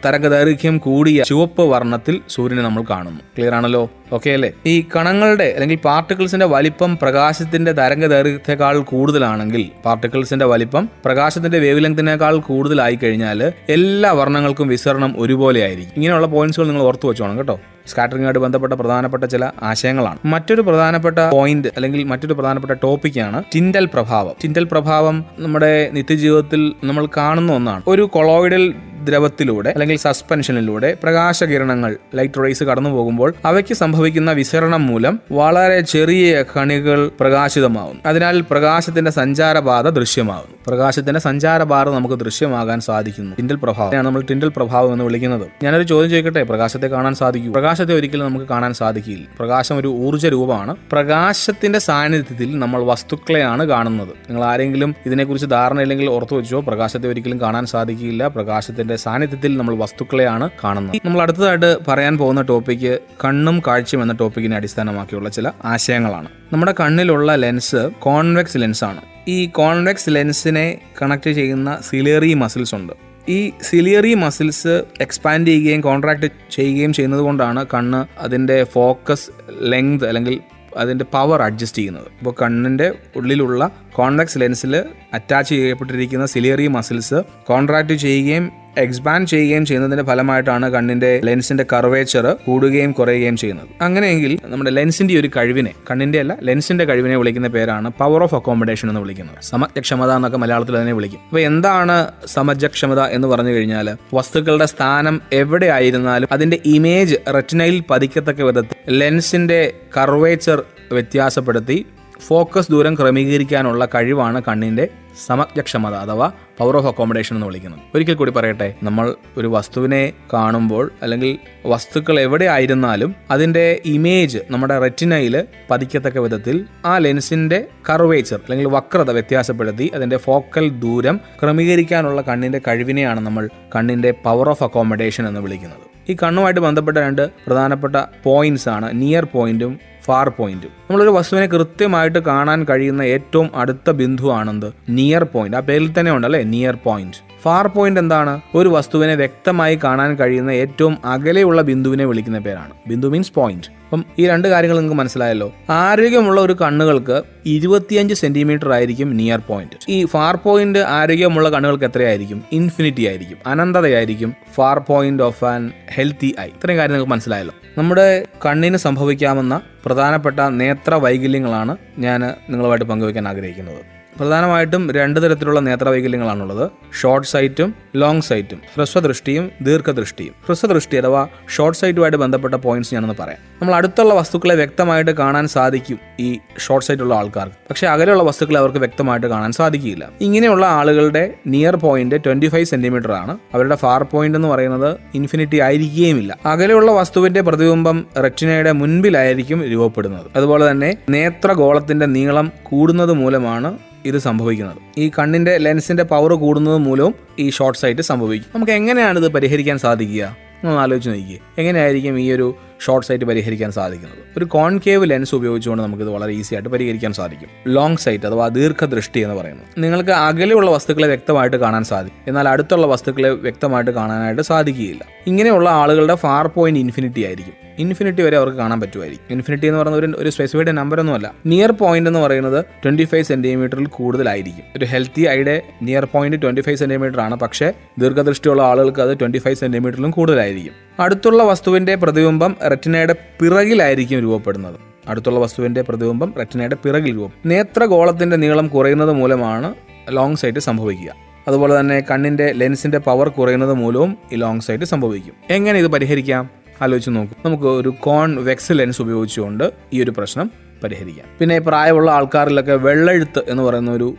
തരംഗ ദൈർഘ്യം കൂടിയ ചുവപ്പ് വർണ്ണത്തിൽ സൂര്യനെ നമ്മൾ കാണുന്നു. ക്ലിയർ ആണല്ലോ? ഓക്കെ അല്ലേ? ഈ കണങ്ങളുടെ അല്ലെങ്കിൽ പാർട്ടിക്കിൾസിന്റെ വലിപ്പം പ്രകാശത്തിന്റെ തരംഗ ദൈർഘ്യത്തെക്കാൾ കൂടുതലാണെങ്കിൽ, പാർട്ടിക്കിൾസിന്റെ വലിപ്പം പ്രകാശത്തിന്റെ വേവ് ലെങ്തിനേക്കാൾ കൂടുതലായി കഴിഞ്ഞാൽ എല്ലാ വർണ്ണങ്ങൾക്കും വിസരണം ഒരുപോലെ ആയിരിക്കും. ഇങ്ങനെയുള്ള പോയിന്റ്സുകൾ നിങ്ങൾ ഓർത്തു വെച്ചോണം കേട്ടോ. സ്കാറ്ററിംഗുമായിട്ട് ബന്ധപ്പെട്ട പ്രധാനപ്പെട്ട ചില ആശയങ്ങളാണ്. മറ്റൊരു പ്രധാനപ്പെട്ട പോയിന്റ് അല്ലെങ്കിൽ മറ്റൊരു പ്രധാനപ്പെട്ട ടോപ്പിക്കാണ് ടിൻഡൽ പ്രഭാവം. ടിൻഡൽ പ്രഭാവം നമ്മുടെ നിത്യജീവിതത്തിൽ നമ്മൾ കാണുന്ന ഒന്നാണ്. ഒരു കൊളോയിഡൽ ദ്രവത്തിലൂടെ അല്ലെങ്കിൽ സസ്പെൻഷനിലൂടെ പ്രകാശകിരണങ്ങൾ, ലൈറ്റ് റേസ് കടന്നു പോകുമ്പോൾ അവയ്ക്ക് സംഭവിക്കുന്ന വിസരണം മൂലം വളരെ ചെറിയ കണികൾ പ്രകാശിതമാകുന്നു. അതിനാൽ പ്രകാശത്തിന്റെ സഞ്ചാരപാത ദൃശ്യമാകുന്നു. പ്രകാശത്തിന്റെ സഞ്ചാരപാത നമുക്ക് ദൃശ്യമാകാൻ സാധിക്കുന്നു. ടിൻഡൽ പ്രഭാവം നമ്മൾ ടിൻഡൽ പ്രഭാവം എന്ന് വിളിക്കുന്നത്. ഞാനൊരു ചോദ്യം ചോദിക്കട്ടെ, പ്രകാശത്തെ കാണാൻ സാധിക്കൂ? പ്രകാശത്തെ ഒരിക്കലും നമുക്ക് കാണാൻ സാധിക്കില്ല. പ്രകാശം ഒരു ഊർജ്ജ രൂപമാണ്. പ്രകാശത്തിന്റെ സാന്നിധ്യത്തിൽ നമ്മൾ വസ്തുക്കളെയാണ് കാണുന്നത്. നിങ്ങൾ ആരെങ്കിലും ഇതിനെക്കുറിച്ച് ധാരണയില്ലെങ്കിൽ ഓർത്തു വെച്ചോ, പ്രകാശത്തെ ഒരിക്കലും കാണാൻ സാധിക്കില്ല. പ്രകാശത്തിന്റെ സാന്നിധ്യത്തിൽ നമ്മൾ വസ്തുക്കളെയാണ് കാണുന്നത്. നമ്മൾ അടുത്തതായിട്ട് പറയാൻ പോകുന്ന ടോപ്പിക്ക് കണ്ണും കാഴ്ചയും എന്ന ടോപ്പിക്കിനെ അടിസ്ഥാനമാക്കിയുള്ള ചില ആശയങ്ങളാണ്. നമ്മുടെ കണ്ണിലുള്ള ലെൻസ് കോൺവെക്സ് ലെൻസാണ്. ഈ കോൺവെക്സ് ലെൻസിനെ കണക്ട് ചെയ്യുന്ന സിലിയറി മസിൽസ് ഉണ്ട്. ഈ സിലിയറി മസിൽസ് എക്സ്പാൻഡ് ചെയ്യുകയും കോൺട്രാക്ട് ചെയ്യുകയും ചെയ്യുന്നത് കൊണ്ടാണ് കണ്ണ് അതിൻ്റെ ഫോക്കസ് ലെങ്ത് അല്ലെങ്കിൽ അതിൻ്റെ പവർ അഡ്ജസ്റ്റ് ചെയ്യുന്നത്. ഇപ്പോൾ കണ്ണിൻ്റെ ഉള്ളിലുള്ള കോൺവെക്സ് ലെൻസിൽ അറ്റാച്ച് ചെയ്യപ്പെട്ടിരിക്കുന്ന സിലിയറി മസിൽസ് കോൺട്രാക്ട് ചെയ്യുകയും എക്സ്പാൻഡ് ചെയ്യുകയും ചെയ്യുന്നതിന്റെ ഫലമായിട്ടാണ് കണ്ണിന്റെ ലെൻസിന്റെ കർവേച്ചർ കൂടുകയും കുറയുകയും ചെയ്യുന്നത്. അങ്ങനെയെങ്കിൽ നമ്മുടെ ലെൻസിന്റെ ഒരു കഴിവിനെ, കണ്ണിന്റെ അല്ല ലെൻസിന്റെ കഴിവിനെ വിളിക്കുന്ന പേരാണ് പവർ ഓഫ് അക്കോമഡേഷൻ എന്ന് വിളിക്കുന്നത്. സമജ്ജക്ഷമത എന്നൊക്കെ മലയാളത്തിൽ അതിനെ വിളിക്കും. അപ്പോൾ എന്താണ് സമജ്ജക്ഷമത എന്ന് പറഞ്ഞു കഴിഞ്ഞാൽ, വസ്തുക്കളുടെ സ്ഥാനം എവിടെ ആയിരുന്നാലും അതിന്റെ ഇമേജ് റെറ്റിനയിൽ പതിക്കത്തക്ക വിധത്തിൽ ലെൻസിന്റെ കർവേച്ചർ വ്യത്യാസപ്പെടുത്തി ഫോക്കസ് ദൂരം ക്രമീകരിക്കാനുള്ള കഴിവാണ് കണ്ണിന്റെ സമജ്ജക്ഷമത അഥവാ പവർ ഓഫ് അക്കോമഡേഷൻ എന്ന് വിളിക്കുന്നത്. ഒരിക്കൽ കൂടി പറയട്ടെ, നമ്മൾ ഒരു വസ്തുവിനെ കാണുമ്പോൾ അല്ലെങ്കിൽ വസ്തുക്കൾ എവിടെ ആയിരുന്നാലും അതിൻ്റെ ഇമേജ് നമ്മുടെ റെറ്റിനയിൽ പതിക്കത്തക്ക വിധത്തിൽ ആ ലെൻസിൻ്റെ കർവേച്ചർ അല്ലെങ്കിൽ വക്രത വ്യത്യാസപ്പെടുത്തി അതിൻ്റെ ഫോക്കൽ ദൂരം ക്രമീകരിക്കാനുള്ള കണ്ണിൻ്റെ കഴിവിനെയാണ് നമ്മൾ കണ്ണിൻ്റെ പവർ ഓഫ് അക്കോമഡേഷൻ എന്ന് വിളിക്കുന്നത്. ഈ കണ്ണുമായിട്ട് ബന്ധപ്പെട്ട രണ്ട് പ്രധാനപ്പെട്ട പോയിന്റ്സ് ആണ് നിയർ പോയിന്റും ഫാർ പോയിന്റും. നമ്മളൊരു വസ്തുവിനെ കൃത്യമായിട്ട് കാണാൻ കഴിയുന്ന ഏറ്റവും അടുത്ത ബിന്ദുവാണെന്ത്? Near point. ആ പേരിൽ തന്നെ ഉണ്ടല്ലേ, നിയർ പോയിന്റ്. ഫാർ പോയിന്റ് എന്താണ്? ഒരു വസ്തുവിനെ വ്യക്തമായി കാണാൻ കഴിയുന്ന ഏറ്റവും അകലെയുള്ള ബിന്ദുവിനെ വിളിക്കുന്ന പേരാണ്. Bindu means point. അപ്പം ഈ രണ്ട് കാര്യങ്ങൾ നിങ്ങൾക്ക് മനസ്സിലായല്ലോ. ആരോഗ്യമുള്ള ഒരു കണ്ണുകൾക്ക് 25 സെന്റിമീറ്റർ ആയിരിക്കും നിയർ പോയിന്റ്. ഈ ഫാർ പോയിന്റ് ആരോഗ്യമുള്ള കണ്ണുകൾക്ക് എത്രയായിരിക്കും? ഇൻഫിനിറ്റി ആയിരിക്കും, അനന്തതയായിരിക്കും far point of an healthy eye. ഇത്രയും കാര്യം നിങ്ങൾക്ക് മനസ്സിലായല്ലോ. നമ്മുടെ കണ്ണിന് സംഭവിക്കാവുന്ന പ്രധാനപ്പെട്ട നേത്ര വൈകല്യങ്ങളാണ് ഞാൻ നിങ്ങളുമായിട്ട് പങ്കുവയ്ക്കാൻ ആഗ്രഹിക്കുന്നത്. പ്രധാനമായിട്ടും 2 തരത്തിലുള്ള നേത്രവൈകല്യങ്ങളാണുള്ളത്. Short സൈറ്റും long സൈറ്റും, ഹ്രസ്വദൃഷ്ടിയും ദീർഘദൃഷ്ടിയും. ഹ്രസ്വദൃഷ്ടി അഥവാ ഷോർട്ട് സൈറ്റുമായിട്ട് ബന്ധപ്പെട്ട പോയിന്റ്സ് ഞാനൊന്ന് പറയാം. നമ്മൾ അടുത്തുള്ള വസ്തുക്കളെ വ്യക്തമായിട്ട് കാണാൻ സാധിക്കും ഈ ഷോർട്ട് സൈറ്റ് ഉള്ള ആൾക്കാർക്ക്, പക്ഷേ അകലെയുള്ള വസ്തുക്കളെ അവർക്ക് വ്യക്തമായിട്ട് കാണാൻ സാധിക്കില്ല. ഇങ്ങനെയുള്ള ആളുകളുടെ നിയർ പോയിന്റ് 25 സെന്റിമീറ്റർ ആണ്. അവരുടെ ഫാർ പോയിന്റ് എന്ന് പറയുന്നത് ഇൻഫിനിറ്റി ആയിരിക്കുകയുമില്ല. അകലെയുള്ള വസ്തുവിന്റെ പ്രതിബിംബം റെറ്റിനയുടെ മുൻപിലായിരിക്കും രൂപപ്പെടുന്നത്. അതുപോലെ തന്നെ നേത്രഗോളത്തിന്റെ നീളം കൂടുന്നത് മൂലമാണ് ഇത് സംഭവിക്കുന്നത്. ഈ കണ്ണിന്റെ ലെൻസിന്റെ പവർ കൂടുന്നത് മൂലവും ഈ ഷോർട്ട് സൈറ്റ് സംഭവിക്കും. നമുക്ക് എങ്ങനെയാണ് ഇത് പരിഹരിക്കാൻ സാധിക്കുക? ഒന്ന് ആലോചിച്ച് നോക്കിയേ. എങ്ങനെയായിരിക്കും ഈ ഒരു ഷോർട്ട് സൈറ്റ് പരിഹരിക്കാൻ സാധിക്കുന്നത്? ഒരു കോൺകേവ് ലെൻസ് ഉപയോഗിച്ചുകൊണ്ട് നമുക്കിത് വളരെ ഈസി ആയിട്ട് പരിഹരിക്കാൻ സാധിക്കും. ലോങ് സൈറ്റ് അഥവാ ദീർഘദൃഷ്ടി എന്ന് പറയുന്നത്, നിങ്ങൾക്ക് അകലെയുള്ള വസ്തുക്കളെ വ്യക്തമായിട്ട് കാണാൻ സാധിക്കും, എന്നാൽ അടുത്തുള്ള വസ്തുക്കളെ വ്യക്തമായിട്ട് കാണാനായിട്ട് സാധിക്കുകയില്ല. ഇങ്ങനെയുള്ള ആളുകളുടെ ഫാർ പോയിന്റ് ഇൻഫിനിറ്റി ആയിരിക്കും. ഇൻഫിനിറ്റി വരെ അവർക്ക് കാണാൻ പറ്റുമായിരിക്കും. ഇൻഫിനിറ്റി എന്ന് പറയുന്നത് ഒരു സ്പെസിഫൈഡ് നമ്പർ ഒന്നുമല്ല. നിയർ പോയിന്റ് എന്ന് പറയുന്നത് 25 സെന്റിമീറ്ററിൽ കൂടുതലായിരിക്കും. ഒരു ഹെൽത്തി ഐയുടെ നിയർ പോയിന്റ് 25 സെന്റിമീറ്റർ ആണ്, പക്ഷേ ദീർഘദൃഷ്ടിയുള്ള ആളുകൾക്ക് അത് 25 സെന്റിമീറ്ററിലും കൂടുതലായിരിക്കും. അടുത്തുള്ള വസ്തുവിന്റെ പ്രതിബിംബം റെറ്റിനയുടെ പിറകിലായിരിക്കും രൂപപ്പെടുന്നത്. നേത്രഗോളത്തിന്റെ നീളം കുറയുന്നത് മൂലമാണ് ലോങ് സൈറ്റ് സംഭവിക്കുക. അതുപോലെ തന്നെ കണ്ണിന്റെ ലെൻസിന്റെ പവർ കുറയുന്നത് മൂലവും ഈ ലോങ് സൈറ്റ് സംഭവിക്കും. എങ്ങനെ ഇത് പരിഹരിക്കാം? ആലോചിച്ച് നോക്കും. നമുക്ക് ഒരു കോൺവെക്സ് ലെൻസ് ഉപയോഗിച്ചുകൊണ്ട് ഈ ഒരു പ്രശ്നം പരിഹരിക്കാം. പിന്നെ പ്രായമുള്ള ആൾക്കാരിലൊക്കെ വെള്ളെഴുത്ത് എന്ന് പറയുന്ന ഒരു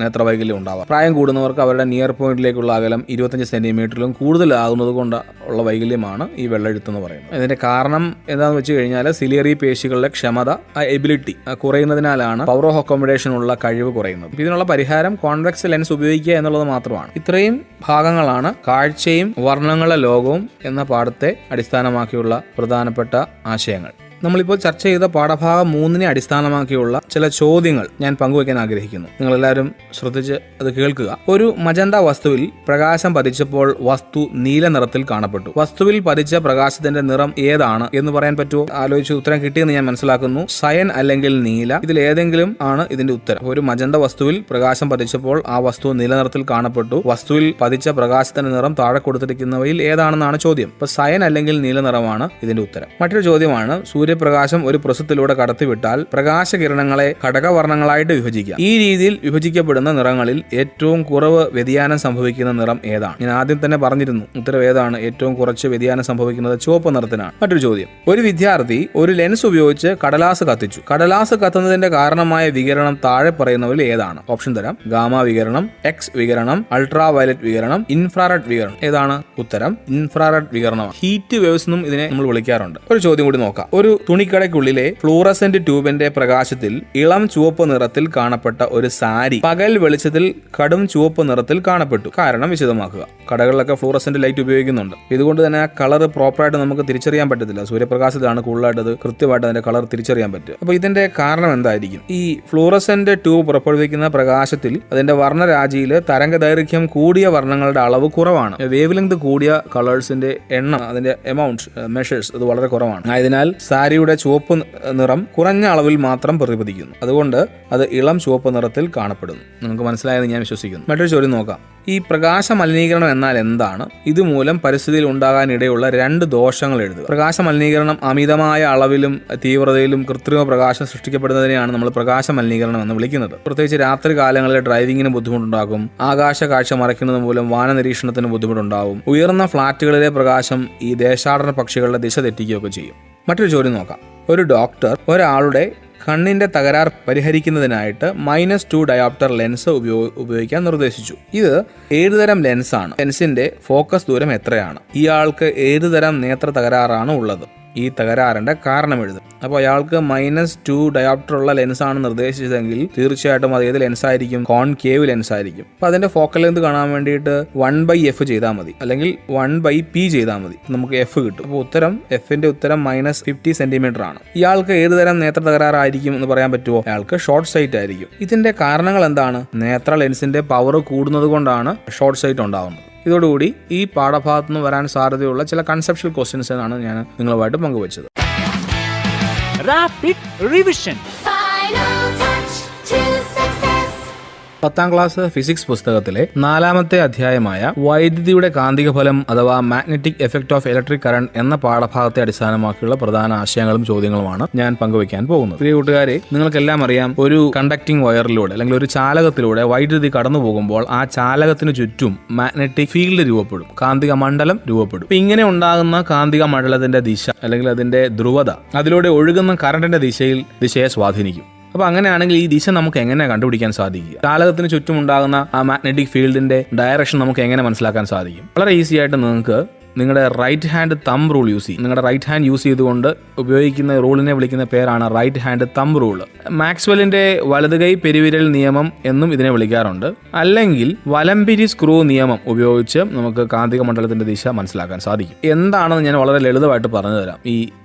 നേത്രവൈകല്യം ഉണ്ടാവാം. പ്രായം കൂടുന്നവർക്ക് അവരുടെ നിയർ പോയിന്റിലേക്കുള്ള അകലം 25 സെന്റിമീറ്ററിലും കൂടുതലാകുന്നത് കൊണ്ടുള്ള വൈകല്യമാണ് ഈ വെള്ളെഴുത്ത് എന്ന് പറയുന്നത്. ഇതിന്റെ കാരണം എന്താണെന്ന് വെച്ച് കഴിഞ്ഞാൽ സിലിയറി പേശികളുടെ ക്ഷമത, എബിലിറ്റി കുറയുന്നതിനാലാണ് പവർ ഓഫ് അക്കോമഡേഷൻ ഉള്ള കഴിവ് കുറയുന്നത്. ഇതിനുള്ള പരിഹാരം കോൺവെക്സ് ലെൻസ് ഉപയോഗിക്കുക എന്നുള്ളത് മാത്രമാണ്. ഇത്രയും ഭാഗങ്ങളാണ് കാഴ്ചയും വർണ്ണങ്ങളുടെ ലോകവും എന്ന പാഠത്തെ അടിസ്ഥാനമാക്കിയുള്ള പ്രധാനപ്പെട്ട ആശയങ്ങൾ. നമ്മളിപ്പോൾ ചർച്ച ചെയ്ത പാഠഭാഗം 3 അടിസ്ഥാനമാക്കിയുള്ള ചില ചോദ്യങ്ങൾ ഞാൻ പങ്കുവയ്ക്കാൻ ആഗ്രഹിക്കുന്നു. നിങ്ങളെല്ലാവരും ശ്രദ്ധിച്ച് അത് കേൾക്കുക. ഒരു മജന്ത വസ്തുവിൽ പ്രകാശം പതിച്ചപ്പോൾ വസ്തു നീല നിറത്തിൽ കാണപ്പെട്ടു. വസ്തുവിൽ പതിച്ച പ്രകാശത്തിന്റെ നിറം ഏതാണ് എന്ന് പറയാൻ പറ്റുമോ? ആലോചിച്ച് ഉത്തരം കിട്ടിയെന്ന് ഞാൻ മനസ്സിലാക്കുന്നു. സയൻ അല്ലെങ്കിൽ നീല, ഇതിൽ ഏതെങ്കിലും ആണ് ഇതിന്റെ ഉത്തരം. ഒരു മജന്ത വസ്തുവിൽ പ്രകാശം പതിച്ചപ്പോൾ ആ വസ്തു നീല നിറത്തിൽ കാണപ്പെട്ടു. വസ്തുവിൽ പതിച്ച പ്രകാശത്തിന്റെ നിറം താഴെ കൊടുത്തിരിക്കുന്നവയിൽ ഏതാണെന്നാണ് ചോദ്യം. ഇപ്പൊ സയൻ അല്ലെങ്കിൽ നീല നിറമാണ് ഇതിന്റെ ഉത്തരം. മറ്റൊരു ചോദ്യമാണ്, സൂര്യപ്രകാശം ഒരു പ്രിസത്തിലൂടെ കടത്തിവിട്ടാൽ പ്രകാശകിരണങ്ങളെ ഘടകവർണ്ണങ്ങളായിട്ട് വിഭജിക്കാം. ഈ രീതിയിൽ വിഭജിക്കപ്പെടുന്ന നിറങ്ങളിൽ ഏറ്റവും കുറവ് വ്യതിയാനം സംഭവിക്കുന്ന നിറം ഏതാണ്? ഞാൻ ആദ്യം തന്നെ പറഞ്ഞിരുന്നു ഉത്തരം ഏതാണ്. ഏറ്റവും കുറച്ച് വ്യതിയാനം സംഭവിക്കുന്നത് ചുവപ്പ് നിറത്തിനാണ്. മറ്റൊരു ചോദ്യം, ഒരു വിദ്യാർത്ഥി ഒരു ലെൻസ് ഉപയോഗിച്ച് കടലാസ് കത്തിച്ചു. കടലാസ് കത്തുന്നതിന്റെ കാരണമായ വികിരണം താഴെ പറയുന്നവയിൽ ഏതാണ്? ഓപ്ഷൻ തരാം. ഗാമ വികിരണം, എക്സ് വികിരണം, അൾട്രാ വയലറ്റ് വികിരണം, ഇൻഫ്രാറെഡ് വികിരണം. ഏതാണ് ഉത്തരം? ഇൻഫ്രാറെഡ് വികിരണമാണ്. ഹീറ്റ് വേവ്സ് എന്നും ഇതിനെ നമ്മൾ വിളിക്കാറുണ്ട്. ഒരു ചോദ്യം കൂടി നോക്കാം. ഒരു തുണിക്കടയ്ക്കുള്ളിലെ ഫ്ലൂറസെന്റ് ട്യൂബിന്റെ പ്രകാശത്തിൽ ഇളം ചുവപ്പ് നിറത്തിൽ കാണപ്പെട്ട ഒരു സാരി പകൽ വെളിച്ചത്തിൽ കടും ചുവപ്പ് നിറത്തിൽ കാണപ്പെട്ടു. കാരണം വിശദമാക്കുക. കടകളിലൊക്കെ ഫ്ലൂറസെന്റ് ലൈറ്റ് ഉപയോഗിക്കുന്നുണ്ട്. ഇതുകൊണ്ട് തന്നെ ആ കളർ പ്രോപ്പറായിട്ട് നമുക്ക് തിരിച്ചറിയാൻ പറ്റത്തില്ല. സൂര്യപ്രകാശത്തിലാണ് കൂടുതലായിട്ട് അത് കൃത്യമായിട്ട് അതിന്റെ കളർ തിരിച്ചറിയാൻ പറ്റുക. അപ്പോൾ ഇതിന്റെ കാരണം എന്തായിരിക്കും? ഈ ഫ്ലൂറസെന്റ് ട്യൂബ് പുറപ്പെടുവിക്കുന്ന പ്രകാശത്തിൽ അതിന്റെ വർണ്ണരാജിയിൽ തരംഗദൈർഘ്യം കൂടിയ വർണ്ണങ്ങളുടെ അളവ് കുറവാണ്. വേവ് ലെങ്ത് കൂടിയ കളേഴ്സിന്റെ എണ്ണം, അതിന്റെ എമൗണ്ട് മെഷേഴ്സ് അത് വളരെ കുറവാണ്. ആയതിനാൽ സാരിയുടെ ചുവപ്പ് നിറം കുറഞ്ഞ അളവിൽ മാത്രം പ്രതിപദിക്കുന്നു. അതുകൊണ്ട് അത് ഇളം ചുവപ്പ് നിറത്തിൽ കാണപ്പെടുന്നു. നിങ്ങൾക്ക് മനസ്സിലായെന്ന് ഞാൻ വിശ്വസിക്കുന്നു. മറ്റൊരു ചോദ്യം നോക്കാം. ഈ പ്രകാശ മലിനീകരണം എന്നാൽ എന്താണ്? ഇതുമൂലം പരിസ്ഥിതിയിൽ ഉണ്ടാകാനിടയുള്ള 2 ദോഷങ്ങൾ എഴുതുക. പ്രകാശ മലിനീകരണം അമിതമായ അളവിലും തീവ്രതയിലും കൃത്രിമ പ്രകാശം സൃഷ്ടിക്കപ്പെടുന്നതിനെയാണ് നമ്മൾ പ്രകാശ മലിനീകരണം എന്ന് വിളിക്കുന്നത്. പ്രത്യേകിച്ച് രാത്രി കാലങ്ങളിൽ ഡ്രൈവിംഗിന് ബുദ്ധിമുട്ടുണ്ടാകും. ആകാശ കാഴ്ച മറയ്ക്കുന്നത് മൂലം വാന നിരീക്ഷണത്തിന് ബുദ്ധിമുട്ടുണ്ടാകും. ഉയർന്ന ഫ്ളാറ്റുകളിലെ പ്രകാശം ഈ ദേശാടന പക്ഷികളുടെ ദിശ തെറ്റിക്കുകയൊക്കെ ചെയ്യും. മറ്റൊരു ചോദ്യം നോക്കാം. ഒരു ഡോക്ടർ ഒരാളുടെ കണ്ണിന്റെ തകരാർ പരിഹരിക്കുന്നതിനായിട്ട് -2 ഡയോപ്റ്റർ ലെൻസ് ഉപയോഗിക്കാൻ നിർദ്ദേശിച്ചു. ഇത് ഏതുതരം ലെൻസാണ്? ലെൻസിന്റെ ഫോക്കസ് ദൂരം എത്രയാണ്? ഇയാൾക്ക് ഏതുതരം നേത്ര തകരാറാണ് ഉള്ളത്? ഈ തകരാറിന്റെ കാരണം എഴുതും. അപ്പോൾ അയാൾക്ക് -2 ഡയോപ്റ്റർ ഉള്ള ലെൻസാണ് നിർദ്ദേശിച്ചതെങ്കിൽ തീർച്ചയായിട്ടും അത് ഏത് ലെൻസ് ആയിരിക്കും? കോൺകേവ് ലെൻസ് ആയിരിക്കും. അപ്പോൾ അതിന്റെ ഫോക്കൽ ലെങ്ത് കാണാൻ വേണ്ടിയിട്ട് 1/f ചെയ്താൽ മതി, അല്ലെങ്കിൽ 1/p ചെയ്താൽ മതി, നമുക്ക് f കിട്ടും. അപ്പോൾ ഉത്തരം എഫിന്റെ ഉത്തരം -50 സെന്റിമീറ്റർ ആണ്. ഇയാൾക്ക് ഏത് തരം നേത്ര തകരാറായിരിക്കും എന്ന് പറയാൻ പറ്റുമോ? അയാൾക്ക് ഷോർട്ട് സൈറ്റ് ആയിരിക്കും. ഇതിന്റെ കാരണങ്ങൾ എന്താണ്? നേത്ര ലെൻസിന്റെ പവർ കൂടുന്നത് കൊണ്ടാണ് ഷോർട്ട് സൈറ്റ് ഉണ്ടാവുന്നത്. ഇതോടുകൂടി ഈ പാഠഭാഗത്ത് നിന്ന് വരാൻ സാധ്യതയുള്ള ചില കൺസെപ്ഷ്യൽ ക്വസ്റ്റ്യൻസ് ആണ് ഞാൻ നിങ്ങളുമായിട്ട് പങ്കുവച്ചത്. Rapid revision. 10ാം ക്ലാസ് ഫിസിക്സ് പുസ്തകത്തിലെ 4ാമത്തെ അധ്യായമായ വൈദ്യുതിയുടെ കാന്തിക ഫലം അഥവാ magnetic effect of electric current എന്ന പാഠഭാഗത്തെ അടിസ്ഥാനമാക്കിയുള്ള പ്രധാന ആശയങ്ങളും ചോദ്യങ്ങളുമാണ് ഞാൻ പങ്കുവയ്ക്കാൻ പോകുന്നത്. പ്രിയ കൂട്ടുകാരെ, നിങ്ങൾക്കെല്ലാം അറിയാം, ഒരു കണ്ടക്ടിംഗ് വയറിലൂടെ അല്ലെങ്കിൽ ഒരു ചാലകത്തിലൂടെ വൈദ്യുതി കടന്നു പോകുമ്പോൾ ആ ചാലകത്തിന് ചുറ്റും മാഗ്നറ്റിക് ഫീൽഡ് രൂപപ്പെടും, കാന്തിക മണ്ഡലം രൂപപ്പെടും. ഇങ്ങനെ ഉണ്ടാകുന്ന കാന്തിക മണ്ഡലത്തിന്റെ ദിശ അല്ലെങ്കിൽ അതിന്റെ ധ്രുവത അതിലൂടെ ഒഴുകുന്ന കറണ്ടിന്റെ ദിശയെ സ്വാധീനിക്കും. അപ്പൊ അങ്ങനെയാണെങ്കിൽ ഈ ദിശ നമുക്ക് എങ്ങനെ കണ്ടുപിടിക്കാൻ സാധിക്കുക? ചാലകത്തിന് ചുറ്റും ഉണ്ടാകുന്ന ആ മാഗ്നറ്റിക് ഫീൽഡിന്റെ ഡയറക്ഷൻ നമുക്ക് എങ്ങനെ മനസ്സിലാക്കാൻ സാധിക്കും? വളരെ ഈസി ആയിട്ട് നിങ്ങൾക്ക് നിങ്ങളുടെ right hand thumb rule use ചെയ്യും. നിങ്ങളുടെ റൈറ്റ് ഹാൻഡ് യൂസ് ചെയ്തുകൊണ്ട് ഉപയോഗിക്കുന്ന റൂളിനെ വിളിക്കുന്ന പേരാണ് റൈറ്റ് ഹാൻഡ് തമ്പ് റൂൾ. മാക്സ്വെല്ലിന്റെ വലത് കൈ പെരുവിരൽ നിയമം എന്നും ഇതിനെ വിളിക്കാറുണ്ട്. അല്ലെങ്കിൽ വലംപിരി സ്ക്രൂ നിയമം ഉപയോഗിച്ച് നമുക്ക് കാന്തിക മണ്ഡലത്തിന്റെ ദിശ മനസ്സിലാക്കാൻ സാധിക്കും. എന്താണെന്ന് ഞാൻ വളരെ ലളിതമായിട്ട് പറഞ്ഞു തരാം. ഈ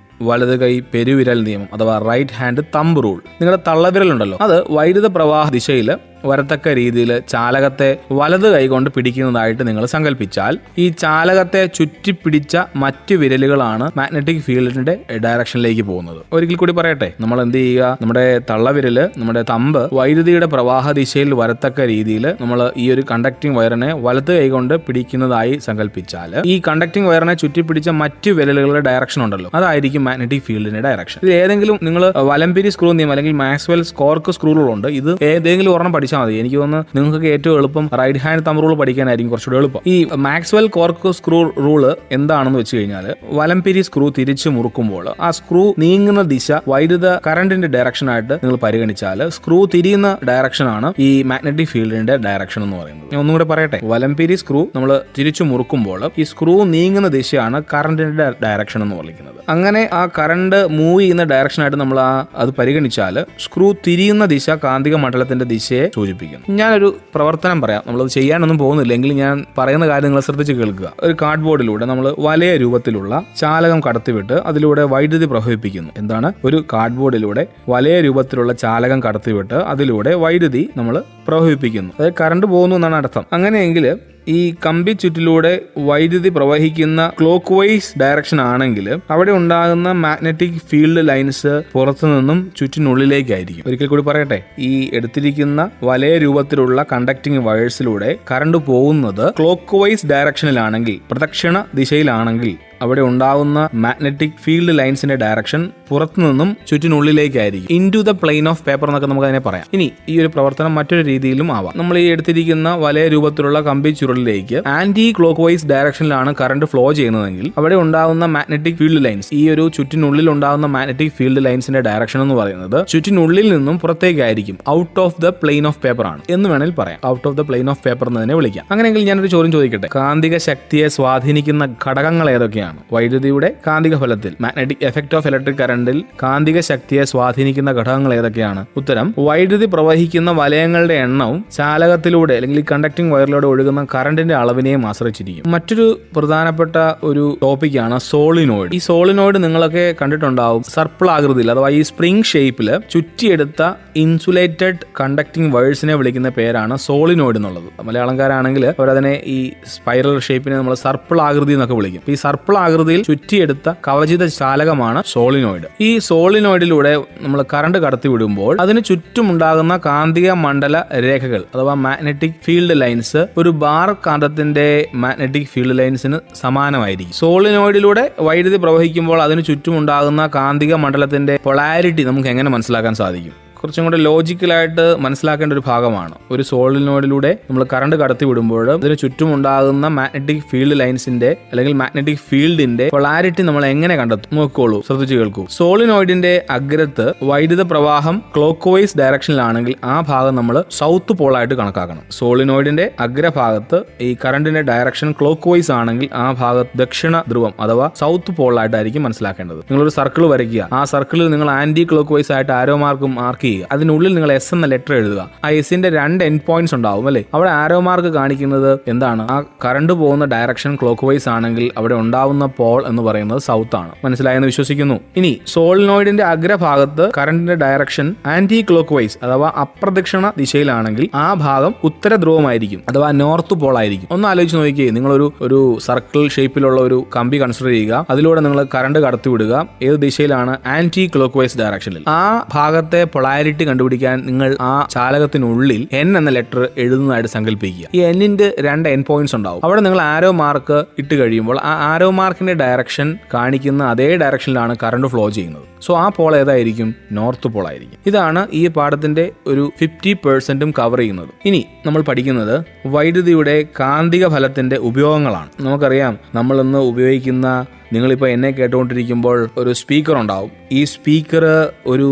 വലത് കൈ പെരുവിരൽ നിയമം അഥവാ റൈറ്റ് ഹാൻഡ് തമ്പ് റൂൾ. നിങ്ങളുടെ തള്ളവിരലുണ്ടല്ലോ, അത് വൈദ്യുത പ്രവാഹ ദിശയിൽ വരത്തക്ക രീതിയിൽ ചാലകത്തെ വലത് കൈകൊണ്ട് പിടിക്കുന്നതായിട്ട് നിങ്ങൾ സങ്കല്പിച്ചാൽ ഈ ചാലകത്തെ ചുറ്റിപ്പിടിച്ച മറ്റു വിരലുകളാണ് മാഗ്നറ്റിക് ഫീൽഡിന്റെ ഡയറക്ഷനിലേക്ക് പോകുന്നത്. ഒരിക്കൽ കൂടി പറയട്ടെ, നമ്മൾ എന്ത് ചെയ്യുക? നമ്മുടെ തള്ളവിരല്, നമ്മുടെ തമ്പ് വൈദ്യുതിയുടെ പ്രവാഹ ദിശയിൽ വരത്തക്ക രീതിയിൽ നമ്മൾ ഈ ഒരു കണ്ടക്ടിംഗ് വയറിനെ വലത് കൈകൊണ്ട് പിടിക്കുന്നതായി സങ്കല്പിച്ചാൽ ഈ കണ്ടക്ടിംഗ് വയറിനെ ചുറ്റിപ്പിടിച്ച മറ്റു വിരലുകളുടെ ഡയറക്ഷൻ ഉണ്ടല്ലോ, അതായിരിക്കും മാഗ്നറ്റിക് ഫീൽഡിന്റെ ഡയറക്ഷൻ. ഇത് ഏതെങ്കിലും നിങ്ങൾ വലംപിരി സ്ക്രൂ നിയമം അല്ലെങ്കിൽ മാക്സ്വെൽ സ്കോർക്ക് സ്ക്രൂ റൂൾ ഉണ്ട്, ഇത് ഏതെങ്കിലും ഒരെണ്ണം പഠിച്ചാൽ മതി. എനിക്ക് തോന്നുന്നു നിങ്ങൾക്ക് ഏറ്റവും എളുപ്പം റൈറ്റ് ഹാൻഡ് തമ്പ് റൂൾ പഠിക്കാനായിരിക്കും കുറച്ചുകൂടി എളുപ്പം. ഈ മാക്സ്വെൽ കോർക്ക് സ്ക്രൂ റൂള് എന്താണെന്ന് വെച്ച് കഴിഞ്ഞാൽ, വലംപിരി സ്ക്രൂ തിരിച്ചു മുറുക്കുമ്പോൾ ആ സ്ക്രൂ നീങ്ങുന്ന ദിശ വൈദ്യുത കറണ്ടിന്റെ ഡയറക്ഷൻ ആയിട്ട് നിങ്ങൾ പരിഗണിച്ചാൽ സ്ക്രൂ തിരിയുന്ന ഡയറക്ഷൻ ആണ് ഈ മാഗ്നറ്റിക് ഫീൽഡിന്റെ ഡയറക്ഷൻ എന്ന് പറയുന്നത്. ഞാൻ ഒന്നുകൂടെ പറയട്ടെ, വലംപിരി സ്ക്രൂ നമ്മൾ തിരിച്ചു മുറുക്കുമ്പോൾ ഈ സ്ക്രൂ നീങ്ങുന്ന ദിശയാണ് കറണ്ടിന്റെ ഡയറക്ഷൻ എന്ന് വിളിക്കുന്നത്. അങ്ങനെ ആ കറണ്ട് മൂവ് ചെയ്യുന്ന ഡയറക്ഷനായിട്ട് നമ്മൾ അത് പരിഗണിച്ചാൽ സ്ക്രൂ തിരിയുന്ന ദിശ കാന്തിക മണ്ഡലത്തിന്റെ ദിശയെ സൂചിപ്പിക്കുന്നു. ഞാനൊരു പ്രവർത്തനം പറയാം, നമ്മളത് ചെയ്യാനൊന്നും പോകുന്നില്ല, എങ്കിലും ഞാൻ പറയുന്ന കാര്യം നിങ്ങൾ ശ്രദ്ധിച്ച് കേൾക്കുക. ഒരു കാർഡ് ബോർഡിലൂടെ നമ്മൾ വലയ രൂപത്തിലുള്ള ചാലകം കടത്തിവിട്ട് അതിലൂടെ വൈദ്യുതി പ്രവഹിപ്പിക്കുന്നു. എന്താണ്? ഒരു കാർഡ് ബോർഡിലൂടെ വലയ രൂപത്തിലുള്ള ചാലകം കടത്തിവിട്ട് അതിലൂടെ വൈദ്യുതി നമ്മൾ പ്രവഹിപ്പിക്കുന്നു. അതായത് കറണ്ട് പോകുന്നു എന്നാണ് അർത്ഥം. അങ്ങനെയെങ്കിൽ ഈ കമ്പി ചുറ്റിലൂടെ വൈദ്യുതി പ്രവഹിക്കുന്ന ക്ലോക്ക് വൈസ് ഡയറക്ഷൻ ആണെങ്കിൽ അവിടെ ഉണ്ടാകുന്ന മാഗ്നറ്റിക് ഫീൽഡ് ലൈൻസ് പുറത്തു നിന്നും ചുറ്റിനുള്ളിലേക്കായിരിക്കും. ഒരിക്കൽ കൂടി പറയട്ടെ, ഈ എടുത്തിരിക്കുന്ന വലയ രൂപത്തിലുള്ള കണ്ടക്ടിംഗ് വയേഴ്സിലൂടെ കറണ്ട് പോകുന്നത് ക്ലോക്ക് വൈസ് ഡയറക്ഷനിലാണെങ്കിൽ, പ്രദക്ഷിണ ദിശയിലാണെങ്കിൽ അവിടെ ഉണ്ടാവുന്ന മാഗ്നറ്റിക് ഫീൽഡ് ലൈൻസിന്റെ ഡയറക്ഷൻ പുറത്തുനിന്നും ചുറ്റിനുള്ളിലേക്കായിരിക്കും. Into the plane of paper എന്നൊക്കെ നമുക്ക് അതിനെ പറയാം. ഇനി ഈ ഒരു പ്രവർത്തനം മറ്റൊരു രീതിയിലും ആവാം. നമ്മൾ ഈ എടുത്തിരിക്കുന്ന വലയ രൂപത്തിലുള്ള കമ്പി ചുരുളിലേക്ക് ആന്റി ക്ലോക്ക് വൈസ് ഡയറക്ഷനിലാണ് കറണ്ട് ഫ്ലോ ചെയ്യുന്നതെങ്കിൽ അവിടെ ഉണ്ടാവുന്ന മാഗ്നറ്റിക് ഫീൽഡ് ലൈൻസ്, ഈ ഒരു ചുറ്റിനുള്ളിൽ ഉണ്ടാവുന്ന മാഗ്നറ്റിക് ഫീൽഡ് ലൈൻസിന്റെ ഡയറക്ഷൻ എന്ന് പറയുന്നത് ചുറ്റിനുള്ളിൽ നിന്നും പുറത്തേക്കായിരിക്കും. Out of the plane of paper ആണ് എന്ന് വേണമെങ്കിൽ പറയാം. Out of the plane of paper എന്നതിനെ വിളിക്കാം. അങ്ങനെയെങ്കിൽ ഞാനൊരു ചോദ്യം ചോദിക്കട്ടെ, കാന്തിക ശക്തിയെ സ്വാധീനിക്കുന്ന ഘടകങ്ങൾ ഏതൊക്കെയാണ്? വൈദ്യുതിയുടെ കാന്തിക ഫലത്തിൽ, മാഗ്നറ്റിക് എഫക്ട് ഓഫ് ഇലക്ട്രിക് കറണ്ടിൽ കാന്തിക ശക്തിയെ സ്വാധീനിക്കുന്ന ഘടകങ്ങൾ ഏതൊക്കെയാണ്? ഉത്തരം വൈദ്യുതി പ്രവഹിക്കുന്ന വലയങ്ങളുടെ എണ്ണവും ചാലകത്തിലൂടെ അല്ലെങ്കിൽ കണ്ടക്ടിംഗ് വയറിലൂടെ ഒഴുകുന്ന കറണ്ടിന്റെ അളവിനെയും ആശ്രയിച്ചിരിക്കും. മറ്റൊരു പ്രധാനപ്പെട്ട ഒരു ടോപ്പിക്കാണ് സോളിനോയിഡ്. ഈ സോളിനോയിഡ് നിങ്ങളൊക്കെ കണ്ടിട്ടുണ്ടാവും. സർപ്പിൾ ആകൃതിയിൽ അഥവാ ഈ സ്പ്രിംഗ് ഷേപ്പിൽ ചുറ്റിയെടുത്ത ഇൻസുലേറ്റഡ് കണ്ടക്ടിംഗ് വയേഴ്സിനെ വിളിക്കുന്ന പേരാണ് സോളിനോയിഡ് എന്നുള്ളത്. മലയാളംകാരാണെങ്കിൽ അവരതിനെ ഈ സ്പൈറൽ ഷേപ്പിനെ നമ്മൾ സർപ്പിൾ ആകൃതി എന്നൊക്കെ വിളിക്കും. ഈ സർപ്പിൾ ആകൃതിയിൽ ചുറ്റിയെടുത്ത കവചിത ചാലകമാണ് സോളിനോയിഡ്. ഈ സോളിനോയിഡിലൂടെ നമ്മൾ കറണ്ട് കടത്തിവിടുമ്പോൾ അതിന് ചുറ്റുമുണ്ടാകുന്ന കാന്തിക മണ്ഡല രേഖകൾ അഥവാ മാഗ്നറ്റിക് ഫീൽഡ് ലൈൻസ് ഒരു ബാർ കാന്തത്തിന്റെ മാഗ്നറ്റിക് ഫീൽഡ് ലൈൻസിന് സമാനമായിരിക്കും. സോളിനോയിഡിലൂടെ വൈദ്യുതി പ്രവഹിക്കുമ്പോൾ അതിന് ചുറ്റുമുണ്ടാകുന്ന കാന്തിക മണ്ഡലത്തിന്റെ പൊളാരിറ്റി നമുക്ക് എങ്ങനെ മനസ്സിലാക്കാൻ സാധിക്കും? കുറച്ചും കൂടെ ലോജിക്കലായിട്ട് മനസ്സിലാക്കേണ്ട ഒരു ഭാഗമാണ്. ഒരു സോളിനോയിഡിലൂടെ നമ്മൾ കറണ്ട് കടത്തി വിടുമ്പോൾ അതിന് ചുറ്റും ഉണ്ടാകുന്ന മാഗ്നറ്റിക് ഫീൽഡ് ലൈൻസിന്റെ അല്ലെങ്കിൽ മാഗ്നറ്റിക് ഫീൽഡിന്റെ പൊളാരിറ്റി നമ്മൾ എങ്ങനെ കണ്ടെത്തും? നോക്കോളൂ, ശ്രദ്ധിച്ചു കേൾക്കൂ. സോളിനോയിഡിന്റെ അഗ്രത്ത് വൈദ്യുത പ്രവാഹം ക്ലോക്ക് വൈസ് ഡയറക്ഷനിലാണെങ്കിൽ ആ ഭാഗം നമ്മൾ സൗത്ത് പോളായിട്ട് കണക്കാക്കണം. സോളിനോയിഡിന്റെ അഗ്രഭാഗത്ത് ഈ കറണ്ടിന്റെ ഡയറക്ഷൻ ക്ലോക്ക് വൈസ് ആണെങ്കിൽ ആ ഭാഗത്ത് ദക്ഷിണ ധ്രുവം അഥവാ സൗത്ത് പോളായിട്ടായിരിക്കും മനസ്സിലാക്കേണ്ടത്. നിങ്ങളൊരു സർക്കിൾ വരയ്ക്കുക. ആ സർക്കിളിൽ നിങ്ങൾ ആന്റി ക്ലോക്ക് വൈസ് ആയിട്ട് ആരോ മാർക്ക് ചെയ്യുക. അതിനുള്ളിൽ നിങ്ങൾ എസ് എന്ന ലെറ്റർ എഴുതുക. ആ എസിന്റെ 2 എൻഡ് പോയിന്റ്സ് ഉണ്ടാവും അല്ലെ? അവിടെ ആരോ മാർക്ക് കാണിക്കുന്നത് എന്താണ്? ആ കറണ്ട് പോകുന്ന ഡയറക്ഷൻ ക്ലോക്ക് വൈസ് ആണെങ്കിൽ അവിടെ ഉണ്ടാവുന്ന പോൾ എന്ന് പറയുന്നത് സൗത്ത് ആണ്. മനസ്സിലായെന്ന് വിശ്വസിക്കുന്നു. ഇനി സോളിനോയിഡിന്റെ അഗ്രഭാഗത്ത് കറണ്ടിന്റെ ഡയറക്ഷൻ ആന്റി ക്ലോക്ക് വൈസ് അഥവാ അപ്രദക്ഷിണ ദിശയിലാണെങ്കിൽ ആ ഭാഗം ഉത്തര ധ്രുവമായിരിക്കും അഥവാ നോർത്ത് പോൾ ആയിരിക്കും. ഒന്ന് ആലോചിച്ച് നോക്കിയേ, നിങ്ങളൊരു സർക്കിൾ ഷേപ്പിലുള്ള ഒരു കമ്പി കൺസിഡർ ചെയ്യുക. അതിലൂടെ നിങ്ങൾ കറണ്ട് കടത്തിവിടുക. ഏത് ദിശയിലാണ്? ആന്റി ക്ലോക്ക് വൈസ് ഡയറക്ഷനിൽ. ആ ഭാഗത്തെ പൊളാരിറ്റി കണ്ടുപിടിക്കാൻ നിങ്ങൾ ആ ചാലകത്തിനുള്ളിൽ എൻ എന്ന ലെറ്റർ എഴുതുന്നതായിട്ട് സങ്കല്പിക്കുക. ഈ എന്നിന്റെ 2 എൻ പോയിന്റ്സ് ഉണ്ടാവും. അവിടെ നിങ്ങൾ ആരോ മാർക്ക് ഇട്ട് കഴിയുമ്പോൾ ആ ആരോ മാർക്കിന്റെ ഡയറക്ഷൻ കാണിക്കുന്ന അതേ ഡയറക്ഷനിലാണ് കറണ്ട് ഫ്ലോ ചെയ്യുന്നത്. സോ ആ പോൾ ഏതായിരിക്കും? നോർത്ത് പോൾ ആയിരിക്കും. ഇതാണ് ഈ പാഠത്തിന്റെ ഒരു 50% കവർ ചെയ്യുന്നത്. ഇനി നമ്മൾ പഠിക്കുന്നത് വൈദ്യുതിയുടെ കാന്തിക ഫലത്തിന്റെ ഉപയോഗങ്ങളാണ്. നമുക്കറിയാം, നമ്മൾ ഇന്ന് ഉപയോഗിക്കുന്ന, നിങ്ങളിപ്പോൾ എന്നെ കേട്ടുകൊണ്ടിരിക്കുമ്പോൾ ഒരു സ്പീക്കർ ഉണ്ടാവും. ഈ സ്പീക്കർ ഒരു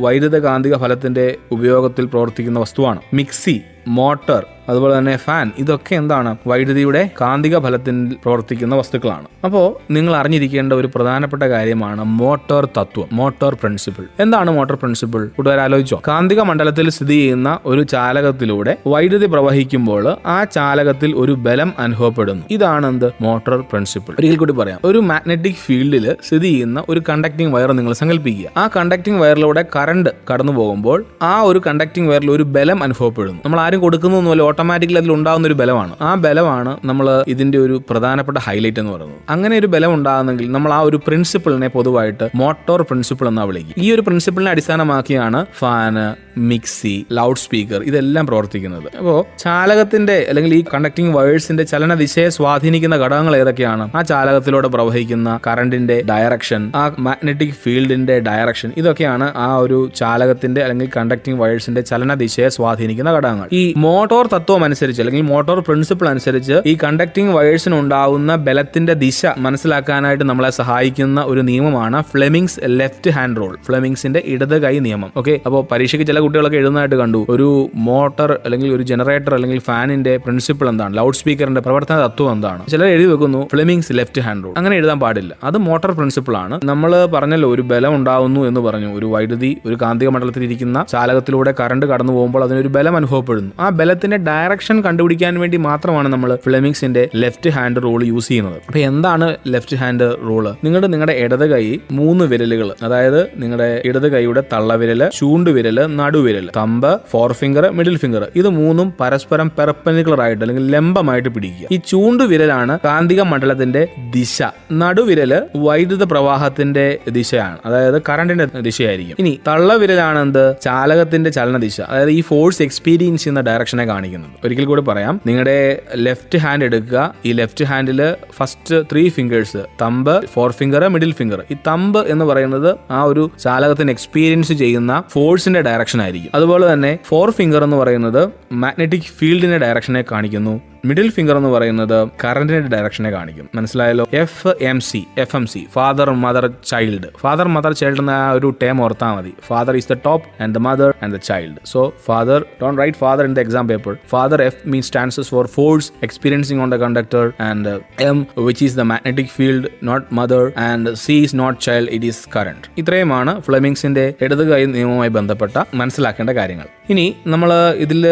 വൈദ്യുത കാന്തിക ഫലത്തിന്റെ ഉപയോഗത്തിൽ പ്രവർത്തിക്കുന്ന വസ്തുവാണ്. മിക്സി, മോട്ടോർ, അതുപോലെ തന്നെ ഫാൻ, ഇതൊക്കെ എന്താണ്? വൈദ്യുതിയുടെ കാന്തിക ഫലത്തിൽ പ്രവർത്തിക്കുന്ന വസ്തുക്കളാണ്. അപ്പോൾ നിങ്ങൾ അറിഞ്ഞിരിക്കേണ്ട ഒരു പ്രധാനപ്പെട്ട കാര്യമാണ് മോട്ടോർ തത്വം, മോട്ടോർ പ്രിൻസിപ്പിൾ. എന്താണ് മോട്ടോർ പ്രിൻസിപ്പിൾ? കൂട്ടുകാർ ആലോചിച്ചോ? കാന്തിക മണ്ഡലത്തിൽ സ്ഥിതി ചെയ്യുന്ന ഒരു ചാലകത്തിലൂടെ വൈദ്യുതി പ്രവഹിക്കുമ്പോൾ ആ ചാലകത്തിൽ ഒരു ബലം അനുഭവപ്പെടുന്നു. ഇതാണ് എന്ത്? Motor principle. ഒരിക്കൽ കൂടി പറയാം. ഒരു മാഗ്നറ്റിക് ഫീൽഡിൽ സ്ഥിതി ചെയ്യുന്ന ഒരു കണ്ടക്ടിംഗ് വയർ നിങ്ങൾ സങ്കല്പിക്കുക. ആ കണ്ടക്ടിംഗ് വയറിലൂടെ കറണ്ട് കടന്നു പോകുമ്പോൾ ആ ഒരു കണ്ടക്ടിംഗ് വയറിൽ ഒരു ബലം അനുഭവപ്പെടുന്നു. നമ്മൾ ആരും കൊടുക്കുന്നൊന്നുമല്ല, ഓട്ടോമാറ്റിക്കലി അതിൽ ഉണ്ടാകുന്ന ഒരു ബലമാണ്. ആ ബലമാണ് നമ്മൾ ഇതിന്റെ ഒരു പ്രധാനപ്പെട്ട ഹൈലൈറ്റ് എന്ന് പറയുന്നത്. അങ്ങനെ ഒരു ബലം ഉണ്ടാകുന്നെങ്കിൽ നമ്മൾ ആ ഒരു പ്രിൻസിപ്പിളിനെ പൊതുവായിട്ട് മോട്ടോർ പ്രിൻസിപ്പിൾ എന്നാ വിളിക്കും. ഈ ഒരു പ്രിൻസിപ്പിളിനെ അടിസ്ഥാനമാക്കിയാണ് ഫാന്, മിക്സി, ലൗഡ് സ്പീക്കർ ഇതെല്ലാം പ്രവർത്തിക്കുന്നത്. അപ്പോൾ ചാലകത്തിന്റെ അല്ലെങ്കിൽ ഈ കണ്ടക്ടിംഗ് വയേഴ്സിന്റെ ചലന ദിശയെ സ്വാധീനിക്കുന്ന ഘടകങ്ങൾ ഏതൊക്കെയാണ്? ആ ചാലകത്തിലൂടെ പ്രവഹിക്കുന്ന കറണ്ടിന്റെ ഡയറക്ഷൻ, ആ മാഗ്നറ്റിക് ഫീൽഡിന്റെ ഡയറക്ഷൻ, ഇതൊക്കെയാണ് ആ ഒരു ചാലകത്തിന്റെ അല്ലെങ്കിൽ കണ്ടക്ടിംഗ് വയേഴ്സിന്റെ ചലന ദിശയെ സ്വാധീനിക്കുന്ന ഘടകങ്ങൾ. ഈ മോട്ടോർ തത്വം അനുസരിച്ച് അല്ലെങ്കിൽ മോട്ടോർ പ്രിൻസിപ്പിൾ അനുസരിച്ച് ഈ കണ്ടക്ടിംഗ് വയേഴ്സിന് ഉണ്ടാവുന്ന ബലത്തിന്റെ ദിശ മനസ്സിലാക്കാനായിട്ട് നമ്മളെ സഹായിക്കുന്ന ഒരു നിയമമാണ് ഫ്ലെമിങ്സ് ലെഫ്റ്റ് ഹാൻഡ് റൂൾ, ഫ്ലെമിങ്സിന്റെ ഇടത് കൈ നിയമം. ഓക്കെ, അപ്പോൾ പരീക്ഷയ്ക്ക് ചില കുട്ടികളൊക്കെ എഴുതുന്നതായിട്ട് കണ്ടു. ഒരു മോട്ടോർ അല്ലെങ്കിൽ ഒരു ജനറേറ്റർ അല്ലെങ്കിൽ ഫാനിന്റെ പ്രിൻസിപ്പിൾ എന്താണ്? ലൗഡ് സ്പീക്കറിന്റെ പ്രവർത്തന തത്വം എന്താണ്? ചിലർ എഴുതി വെക്കുന്നു ഫ്ലെമിങ്സ് ലെഫ്റ്റ് ഹാൻഡ് റൂൾ. അങ്ങനെ എഴുതാൻ പാടില്ല. അത് മോട്ടോർ പ്രിൻസിപ്പിൾ ആണ്. നമ്മൾ പറഞ്ഞല്ലോ, ഒരു ബലം ഉണ്ടാവുന്നു എന്ന് പറഞ്ഞു. ഒരു വൈദ്യുതി ഒരു കാന്തിക മണ്ഡലത്തിൽ ഇരിക്കുന്ന ചാലകത്തിലൂടെ കറണ്ട് കടന്നു പോകുമ്പോൾ അതിനൊരു ബലം അനുഭവപ്പെടുന്നു. ആ ബലത്തിന്റെ ഡയറക്ഷൻ കണ്ടുപിടിക്കാൻ വേണ്ടി മാത്രമാണ് നമ്മൾ ഫ്ലെമിങ്സിന്റെ ലെഫ്റ്റ് ഹാൻഡ് റൂൾ യൂസ് ചെയ്യുന്നത്. അപ്പൊ എന്താണ് ലെഫ്റ്റ് ഹാൻഡ് റൂള്? നിങ്ങളുടെ ഇടത് കൈ 3 വിരലുകൾ, അതായത് നിങ്ങളുടെ ഇടത് കൈയുടെ തള്ളവിരല്, ചൂണ്ടുവിരല്, നടുവിരൽ, thumb, forefinger, middle finger, ഇത് 3ഉം പരസ്പരം പെർപെൻഡിക്കുലർ ആയിട്ട് അല്ലെങ്കിൽ ലംബമായിട്ട് പിടിക്കുക. ഈ ചൂണ്ടുവിരലാണ് കാന്തിക മണ്ഡലത്തിന്റെ ദിശ. നടുവിരല് വൈദ്യുത പ്രവാഹത്തിന്റെ ദിശയാണ്, അതായത് കറണ്ടിന്റെ ദിശയായിരിക്കും. ഇനി തള്ളവിരലാണ് എന്ത്? ചാലകത്തിന്റെ ചലന ദിശ, അതായത് ഈ ഫോഴ്സ് എക്സ്പീരിയൻസ് ചെയ്യുന്ന ഡയറക്ഷനെ കാണിക്കുന്നത്. ഒരിക്കൽ കൂടി പറയാം. നിങ്ങളുടെ ലെഫ്റ്റ് ഹാൻഡ് എടുക്കുക. ഈ ലെഫ്റ്റ് ഹാൻഡില് first 3 fingers, thumb, forefinger, middle finger. ഈ തമ്പ് എന്ന് പറയുന്നത് ആ ഒരു ചാലകത്തിന് എക്സ്പീരിയൻസ് ചെയ്യുന്ന ഫോഴ്സിന്റെ ഡയറക്ഷൻ ആയിരിക്കും. അതുപോലെ തന്നെ ഫോർ ഫിംഗർ എന്ന് പറയുന്നത് മാഗ്നറ്റിക് ഫീൽഡിന്റെ ഡയറക്ഷനെ കാണിക്കുന്നു. മിഡിൽ ഫിംഗർ എന്ന് പറയുന്നത് കറന്റിന്റെ ഡയറക്ഷനെ കാണിക്കും. മനസ്സിലായല്ലോ? FMC, father mother child. Father mother child എന്ന ഒരു ടേം ഓർത്താൽ മതി. Father is the top and the mother and the child. So father, don't write father in the exam paper. Father, F means stands for force experiencing on the conductor, and M which is the magnetic field, not mother, and C is not child, it is current. ഇത്രയുമാണ് ഫ്ലെമിങ്സിന്റെ ഇടത് കൈ നിയമവുമായി ബന്ധപ്പെട്ട മനസ്സിലാക്കേണ്ട കാര്യങ്ങൾ. ഇനി നമ്മൾ ഇതിൽ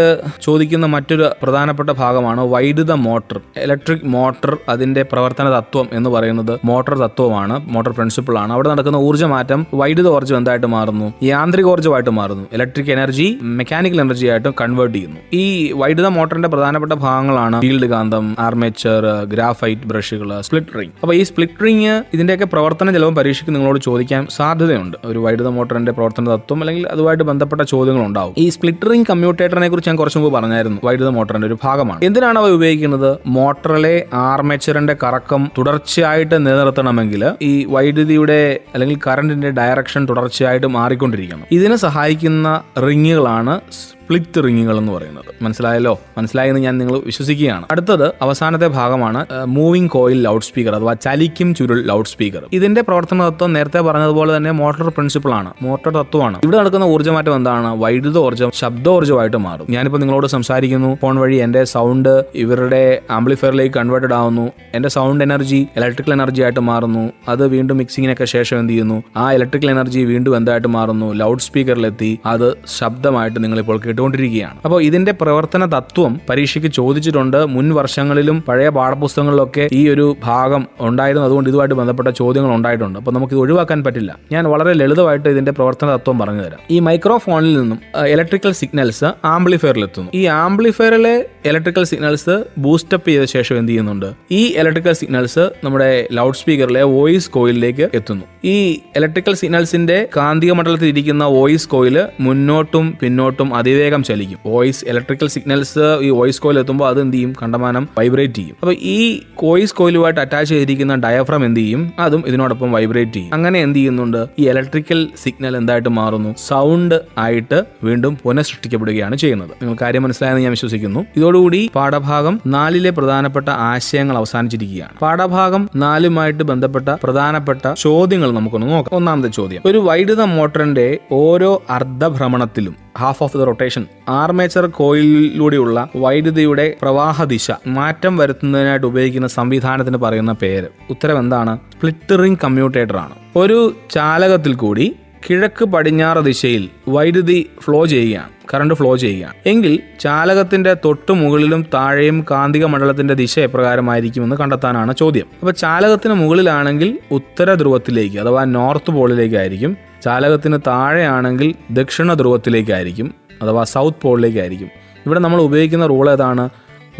ചോദിക്കുന്ന മറ്റൊരു പ്രധാനപ്പെട്ട ഭാഗമാണ് വൈദ്യുത മോട്ടോർ, ഇലക്ട്രിക് മോട്ടോർ. അതിന്റെ പ്രവർത്തന തത്വം എന്ന് പറയുന്നത് മോട്ടോർ തത്വമാണ്, മോട്ടോർ പ്രിൻസിപ്പിൾ ആണ്. അവിടെ നടക്കുന്ന ഊർജ്ജമാറ്റം വൈദ്യുത ഊർജ്ജം എന്തായിട്ട് മാറുന്നു? യാന്ത്രികോർജ്ജമായിട്ട് മാറുന്നു. ഇലക്ട്രിക് എനർജി മെക്കാനിക്കൽ എനർജി ആയിട്ട് കൺവേർട്ട് ചെയ്യുന്നു. ഈ വൈദ്യുത മോട്ടറിന്റെ പ്രധാനപ്പെട്ട ഭാഗങ്ങളാണ് ഫീൽഡ് കാന്തം, ആർമേച്ചർ, ഗ്രാഫൈറ്റ് ബ്രഷുകൾ, സ്പ്ലിറ്റ് റിംഗ്. അപ്പോൾ ഈ സ്പ്ലിറ്റ് റിംഗ് ഇതിന്റെയൊക്കെ പ്രവർത്തനം ചിലപ്പോൾ പരീക്ഷയ്ക്ക് നിങ്ങളോട് ചോദിക്കാൻ സാധ്യതയുണ്ട്. ഒരു വൈദ്യുത മോട്ടറിന്റെ പ്രവർത്തന തത്വം അല്ലെങ്കിൽ അതുമായിട്ട് ബന്ധപ്പെട്ട ചോദ്യങ്ങൾ ഉണ്ടാവും. ഈ സ്പ്ലിറ്റ് റിംഗ് കമ്മ്യൂട്ടേറ്ററിനെ കുറിച്ച് ഞാൻ കുറച്ച് മുമ്പ് പറഞ്ഞായിരുന്നു. വൈദ്യുത മോട്ടറിന്റെ ഒരു ഭാഗമാണ്. എന്തിനാണ് രണ്ടാമതായി ഉപയോഗിക്കുന്നത് മോട്ടറിലെ ആർമേച്ചറിന്റെ കറക്കം തുടർച്ചയായിട്ട് നിലനിർത്തണമെങ്കിൽ ഈ വൈദ്യുതിയുടെ അല്ലെങ്കിൽ കറണ്ടിന്റെ ഡയറക്ഷൻ തുടർച്ചയായിട്ട് മാറിക്കൊണ്ടിരിക്കണം. ഇതിന് സഹായിക്കുന്ന റിങ്ങുകളാണ് സ്പ്ലിറ്റ് റിങ്ങുകൾ എന്ന് പറയുന്നത്. മനസ്സിലായല്ലോ? മനസ്സിലായെന്ന് ഞാൻ നിങ്ങൾ വിശ്വസിക്കുകയാണ്. അടുത്തത് അവസാനത്തെ ഭാഗമാണ് മൂവിംഗ് കോയിൽ ലൗഡ് സ്പീക്കർ അഥവാ ചലിക്കും ചുരുൾ ലൗഡ് സ്പീക്കർ. ഇതിന്റെ പ്രവർത്തന തത്വം നേരത്തെ പറഞ്ഞതുപോലെ തന്നെ മോട്ടോർ പ്രിൻസിപ്പിൾ ആണ്, മോട്ടോർ തത്വമാണ്. ഇവിടെ നടക്കുന്ന ഊർജ്ജമാറ്റം എന്താണ്? വൈദ്യുതോർജ്ജം ശബ്ദോർജ്ജമായിട്ട് മാറും. ഞാനിപ്പോൾ നിങ്ങളോട് സംസാരിക്കുന്നു, ഫോൺ വഴി എന്റെ സൗണ്ട് ഇവരുടെ ആംപ്ലിഫയറിലേക്ക് കൺവേർട്ടഡ് ആവുന്നു, എന്റെ സൗണ്ട് എനർജി ഇലക്ട്രിക്കൽ എനർജി ആയിട്ട് മാറുന്നു, അത് വീണ്ടും മിക്സിങ്ങിനൊക്കെ ശേഷം എന്ത് ചെയ്യുന്നു, ആ ഇലക്ട്രിക്കൽ എനർജി വീണ്ടും എന്തായിട്ട് മാറുന്നു, ലൗഡ് സ്പീക്കറിലെത്തി അത് ശബ്ദമായിട്ട് നിങ്ങളിപ്പോൾ കേട്ടുകൊണ്ടിരിക്കുകയാണ്. അപ്പോൾ ഇതിന്റെ പ്രവർത്തന തത്വം പരീക്ഷയ്ക്ക് ചോദിച്ചിട്ടുണ്ട്. മുൻ വർഷങ്ങളിലും പഴയ പാഠപുസ്തകങ്ങളിലൊക്കെ ഈ ഒരു ഭാഗം ഉണ്ടായിരുന്നു. അതുകൊണ്ട് ഇതുമായിട്ട് ബന്ധപ്പെട്ട ചോദ്യങ്ങൾ ഉണ്ടായിട്ടുണ്ട്. അപ്പോൾ നമുക്ക് ഇത് ഒഴിവാക്കാൻ പറ്റില്ല. ഞാൻ വളരെ ലളിതമായിട്ട് ഇതിന്റെ പ്രവർത്തന തത്വം പറഞ്ഞു തരാം. ഈ മൈക്രോഫോണിൽ നിന്നും ഇലക്ട്രിക്കൽ സിഗ്നൽസ് ആംപ്ലിഫയറിൽ എത്തുന്നു. ഈ ആംപ്ലിഫയറിലെ ഇലക്ട്രിക്കൽ സിഗ്നൽസ് ബൂസ്റ്റപ്പ് ചെയ്ത ശേഷം എന്ത് ചെയ്യുന്നുണ്ട്, ഈ ഇലക്ട്രിക്കൽ സിഗ്നൽസ് നമ്മുടെ ലൗഡ് സ്പീക്കറിലെ വോയിസ് കോയിലിലേക്ക് എത്തുന്നു. ഈ ഇലക്ട്രിക്കൽ സിഗ്നൽസിന്റെ കാന്തിക മണ്ഡലത്തിൽ ഇരിക്കുന്ന വോയിസ് കോയിൽ മുന്നോട്ടും പിന്നോട്ടും അതിവേഗം ചലിക്കും. വോയിസ് ഇലക്ട്രിക്കൽ സിഗ്നൽസ് ഈ വോയിസ് കോയിൽ എത്തുമ്പോൾ അത് എന്ത് ചെയ്യും, കണ്ടമാനം വൈബ്രേറ്റ് ചെയ്യും. അപ്പോൾ ഈ വോയിസ് കോയിലുമായിട്ട് അറ്റാച്ച് ചെയ്തിരിക്കുന്ന ഡയഫ്രം എന്ത് ചെയ്യും, അതും ഇതിനോടൊപ്പം വൈബ്രേറ്റ് ചെയ്യും. അങ്ങനെ എന്ത് ചെയ്യുന്നുണ്ട്, ഈ ഇലക്ട്രിക്കൽ സിഗ്നൽ എന്തായിട്ട് മാറുന്നു, സൗണ്ട് ആയിട്ട് വീണ്ടും പുനഃസൃഷ്ടിക്കപ്പെടുകയാണ് ചെയ്യുന്നത്. നിങ്ങൾ കാര്യം മനസ്സിലായെന്ന് ഞാൻ വിശ്വസിക്കുന്നു. ഇതോടുകൂടി പാഠഭാഗം 4 പ്രധാനപ്പെട്ട ആശയങ്ങൾ അവസാനിച്ചിരിക്കുകയാണ്. പാഠഭാഗം 4 ബന്ധപ്പെട്ട പ്രധാനപ്പെട്ട ചോദ്യങ്ങൾ നമുക്കൊന്ന് നോക്കാം. ഒന്നാമത്തെ ചോദ്യം, ഒരു വൈദ്യുത മോട്ടറിന്റെ ഓരോ അർദ്ധഭ്രമണത്തിലും half of the rotation armature കോയിലിലൂടെയുള്ള വൈദ്യുതിയുടെ പ്രവാഹ ദിശ മാറ്റം വരുത്തുന്നതിനായിട്ട് ഉപയോഗിക്കുന്ന സംവിധാനത്തിന് പറയുന്ന പേര്. ഉത്തരം എന്താണ്? സ്പ്ലിറ്റ് റിംഗ് കമ്മ്യൂട്ടേറ്റർ ആണ്. ഒരു ചാലകത്തിൽ കൂടി കിഴക്ക് പടിഞ്ഞാറ് ദിശയിൽ വൈദ്യുതി ഫ്ലോ ചെയ്യുകയാണ്, കറണ്ട് ഫ്ലോ ചെയ്യുകയാണ് എങ്കിൽ ചാലകത്തിന്റെ തൊട്ടു മുകളിലും താഴെയും കാന്തിക മണ്ഡലത്തിന്റെ ദിശ എപ്രകാരമായിരിക്കുമെന്ന് കണ്ടെത്താനാണ് ചോദ്യം. അപ്പോൾ ചാലകത്തിന് മുകളിലാണെങ്കിൽ ഉത്തര ധ്രുവത്തിലേക്ക് അഥവാ നോർത്ത് പോളിലേക്കായിരിക്കും. ചാലകത്തിന് താഴെയാണെങ്കിൽ ദക്ഷിണ ധ്രുവത്തിലേക്കായിരിക്കും അഥവാ സൗത്ത് പോളിലേക്കായിരിക്കും. ഇവിടെ നമ്മൾ ഉപയോഗിക്കുന്ന റൂൾ ഏതാണ്?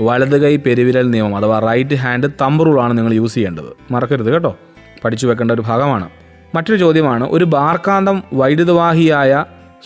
വലത് കൈ പെരുവിരൽ നിയമം അഥവാ റൈറ്റ് ഹാൻഡ് തമ്പ് റൂളാണ് നിങ്ങൾ യൂസ് ചെയ്യേണ്ടത്. മറക്കരുത് കേട്ടോ, പഠിച്ചു വെക്കേണ്ട ഒരു ഭാഗമാണ്. മറ്റൊരു ചോദ്യമാണ്, ഒരു ബാർകാന്തം വൈദ്യുതവാഹിയായ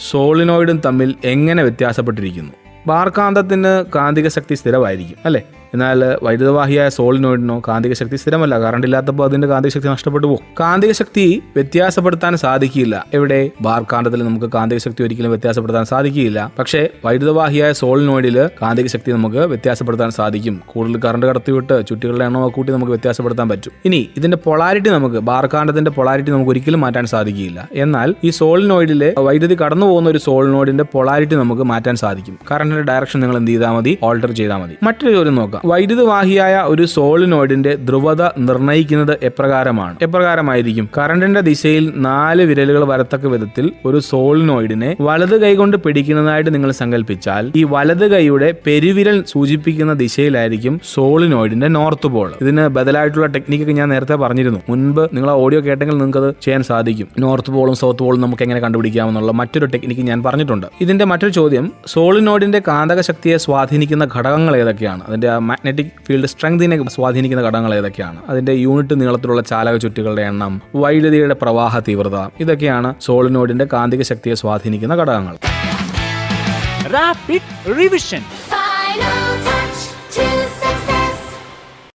സോളിനോയിഡും തമ്മിൽ എങ്ങനെ വ്യത്യാസപ്പെട്ടിരിക്കുന്നു? ബാർകാന്തത്തിന് കാന്തിക ശക്തി സ്ഥിരമായിരിക്കും അല്ലേ, എന്നാൽ വൈദ്യുതവാഹിയായ സോളിനോയിഡിനോ കാന്തിക ശക്തി സ്ഥിരമല്ല. കറണ്ട് ഇല്ലാത്തപ്പോൾ അതിന്റെ കാന്തിക ശക്തി നഷ്ടപ്പെട്ടു പോകും. കാന്തിക ശക്തി വ്യത്യാസപ്പെടുത്താൻ സാധിക്കില്ല. എവിടെ? ബാർകാന്തത്തിൽ നമുക്ക് കാന്തിക ശക്തി ഒരിക്കലും വ്യത്യാസപ്പെടുത്താൻ സാധിക്കില്ല. പക്ഷേ വൈദ്യുതവാഹിയായ സോളിനോയിഡിൽ കാന്തിക ശക്തി നമുക്ക് വ്യത്യാസപ്പെടുത്താൻ സാധിക്കും. കൂടുതൽ കറണ്ട് കടത്തിവിട്ട് ചുറ്റികളുടെ എണ്ണമൊക്കെ കൂട്ടി നമുക്ക് വ്യത്യാസപ്പെടുത്താൻ പറ്റും. ഇനി ഇതിന്റെ പൊളാരിറ്റി നമുക്ക് ബാർകാന്തത്തിന്റെ പൊളാരിറ്റി നമുക്ക് ഒരിക്കലും മാറ്റാൻ സാധിക്കില്ല. എന്നാൽ ഈ സോളിനോയിഡിലെ വൈദ്യുതി കടന്നു പോകുന്ന ഒരു സോളിനോയിഡിന്റെ പൊളാരിറ്റി നമുക്ക് മാറ്റാൻ സാധിക്കും. കറണ്ടിന്റെ ഡയറക്ഷൻ നിങ്ങൾ എന്ത് ചെയ്താൽ മതി? ഓൾട്ടർ ചെയ്താൽ മതി. മറ്റൊരു ചോദ്യം നോക്കാം. വൈദ്യുതവാഹിയായ ഒരു സോളിനോയിഡിന്റെ ധ്രുവത നിർണ്ണയിക്കുന്നത് എപ്രകാരമായിരിക്കും? കറണ്ടിന്റെ ദിശയിൽ 4 വിരലുകൾ വരത്തക്ക വിധത്തിൽ ഒരു സോളിനോയിഡിനെ വലത് കൈകൊണ്ട് പിടിക്കുന്നതായിട്ട് നിങ്ങൾ സങ്കല്പിച്ചാൽ ഈ വലത് കൈയുടെ പെരുവിരൽ സൂചിപ്പിക്കുന്ന ദിശയിലായിരിക്കും സോളിനോയിഡിന്റെ നോർത്ത് പോൾ. ഇതിന് ബദലായിട്ടുള്ള ടെക്നിക്ക് ഞാൻ നേരത്തെ പറഞ്ഞിരുന്നു. മുൻപ് നിങ്ങൾ ഓഡിയോ കേട്ടെങ്കിൽ നിങ്ങൾക്ക് അത് ചെയ്യാൻ സാധിക്കും. നോർത്ത് പോളും സൗത്ത് പോളും നമുക്ക് എങ്ങനെ കണ്ടുപിടിക്കാമെന്നുള്ള മറ്റൊരു ടെക്നിക്ക് ഞാൻ പറഞ്ഞിട്ടുണ്ട്. ഇതിന്റെ മറ്റൊരു ചോദ്യം, സോളിനോയിഡിന്റെ കാന്തക ശക്തിയെ സ്വാധീനിക്കുന്ന ഘടകങ്ങൾ ഏതൊക്കെയാണ്? അതിന്റെ മാഗ്നറ്റിക് ഫീൽഡ് സ്ട്രെങ്തിനെ സ്വാധീനിക്കുന്ന ഘടകങ്ങൾ ഏതൊക്കെയാണ്? അതിന്റെ യൂണിറ്റ് നീളത്തിലുള്ള ചാലക ചുറ്റുകളുടെ എണ്ണം, വൈദ്യുതിയുടെ പ്രവാഹ തീവ്രത, ഇതൊക്കെയാണ് സോളിനോയിഡിന്റെ കാന്തിക ശക്തിയെ സ്വാധീനിക്കുന്ന ഘടകങ്ങൾ. Rapid revision.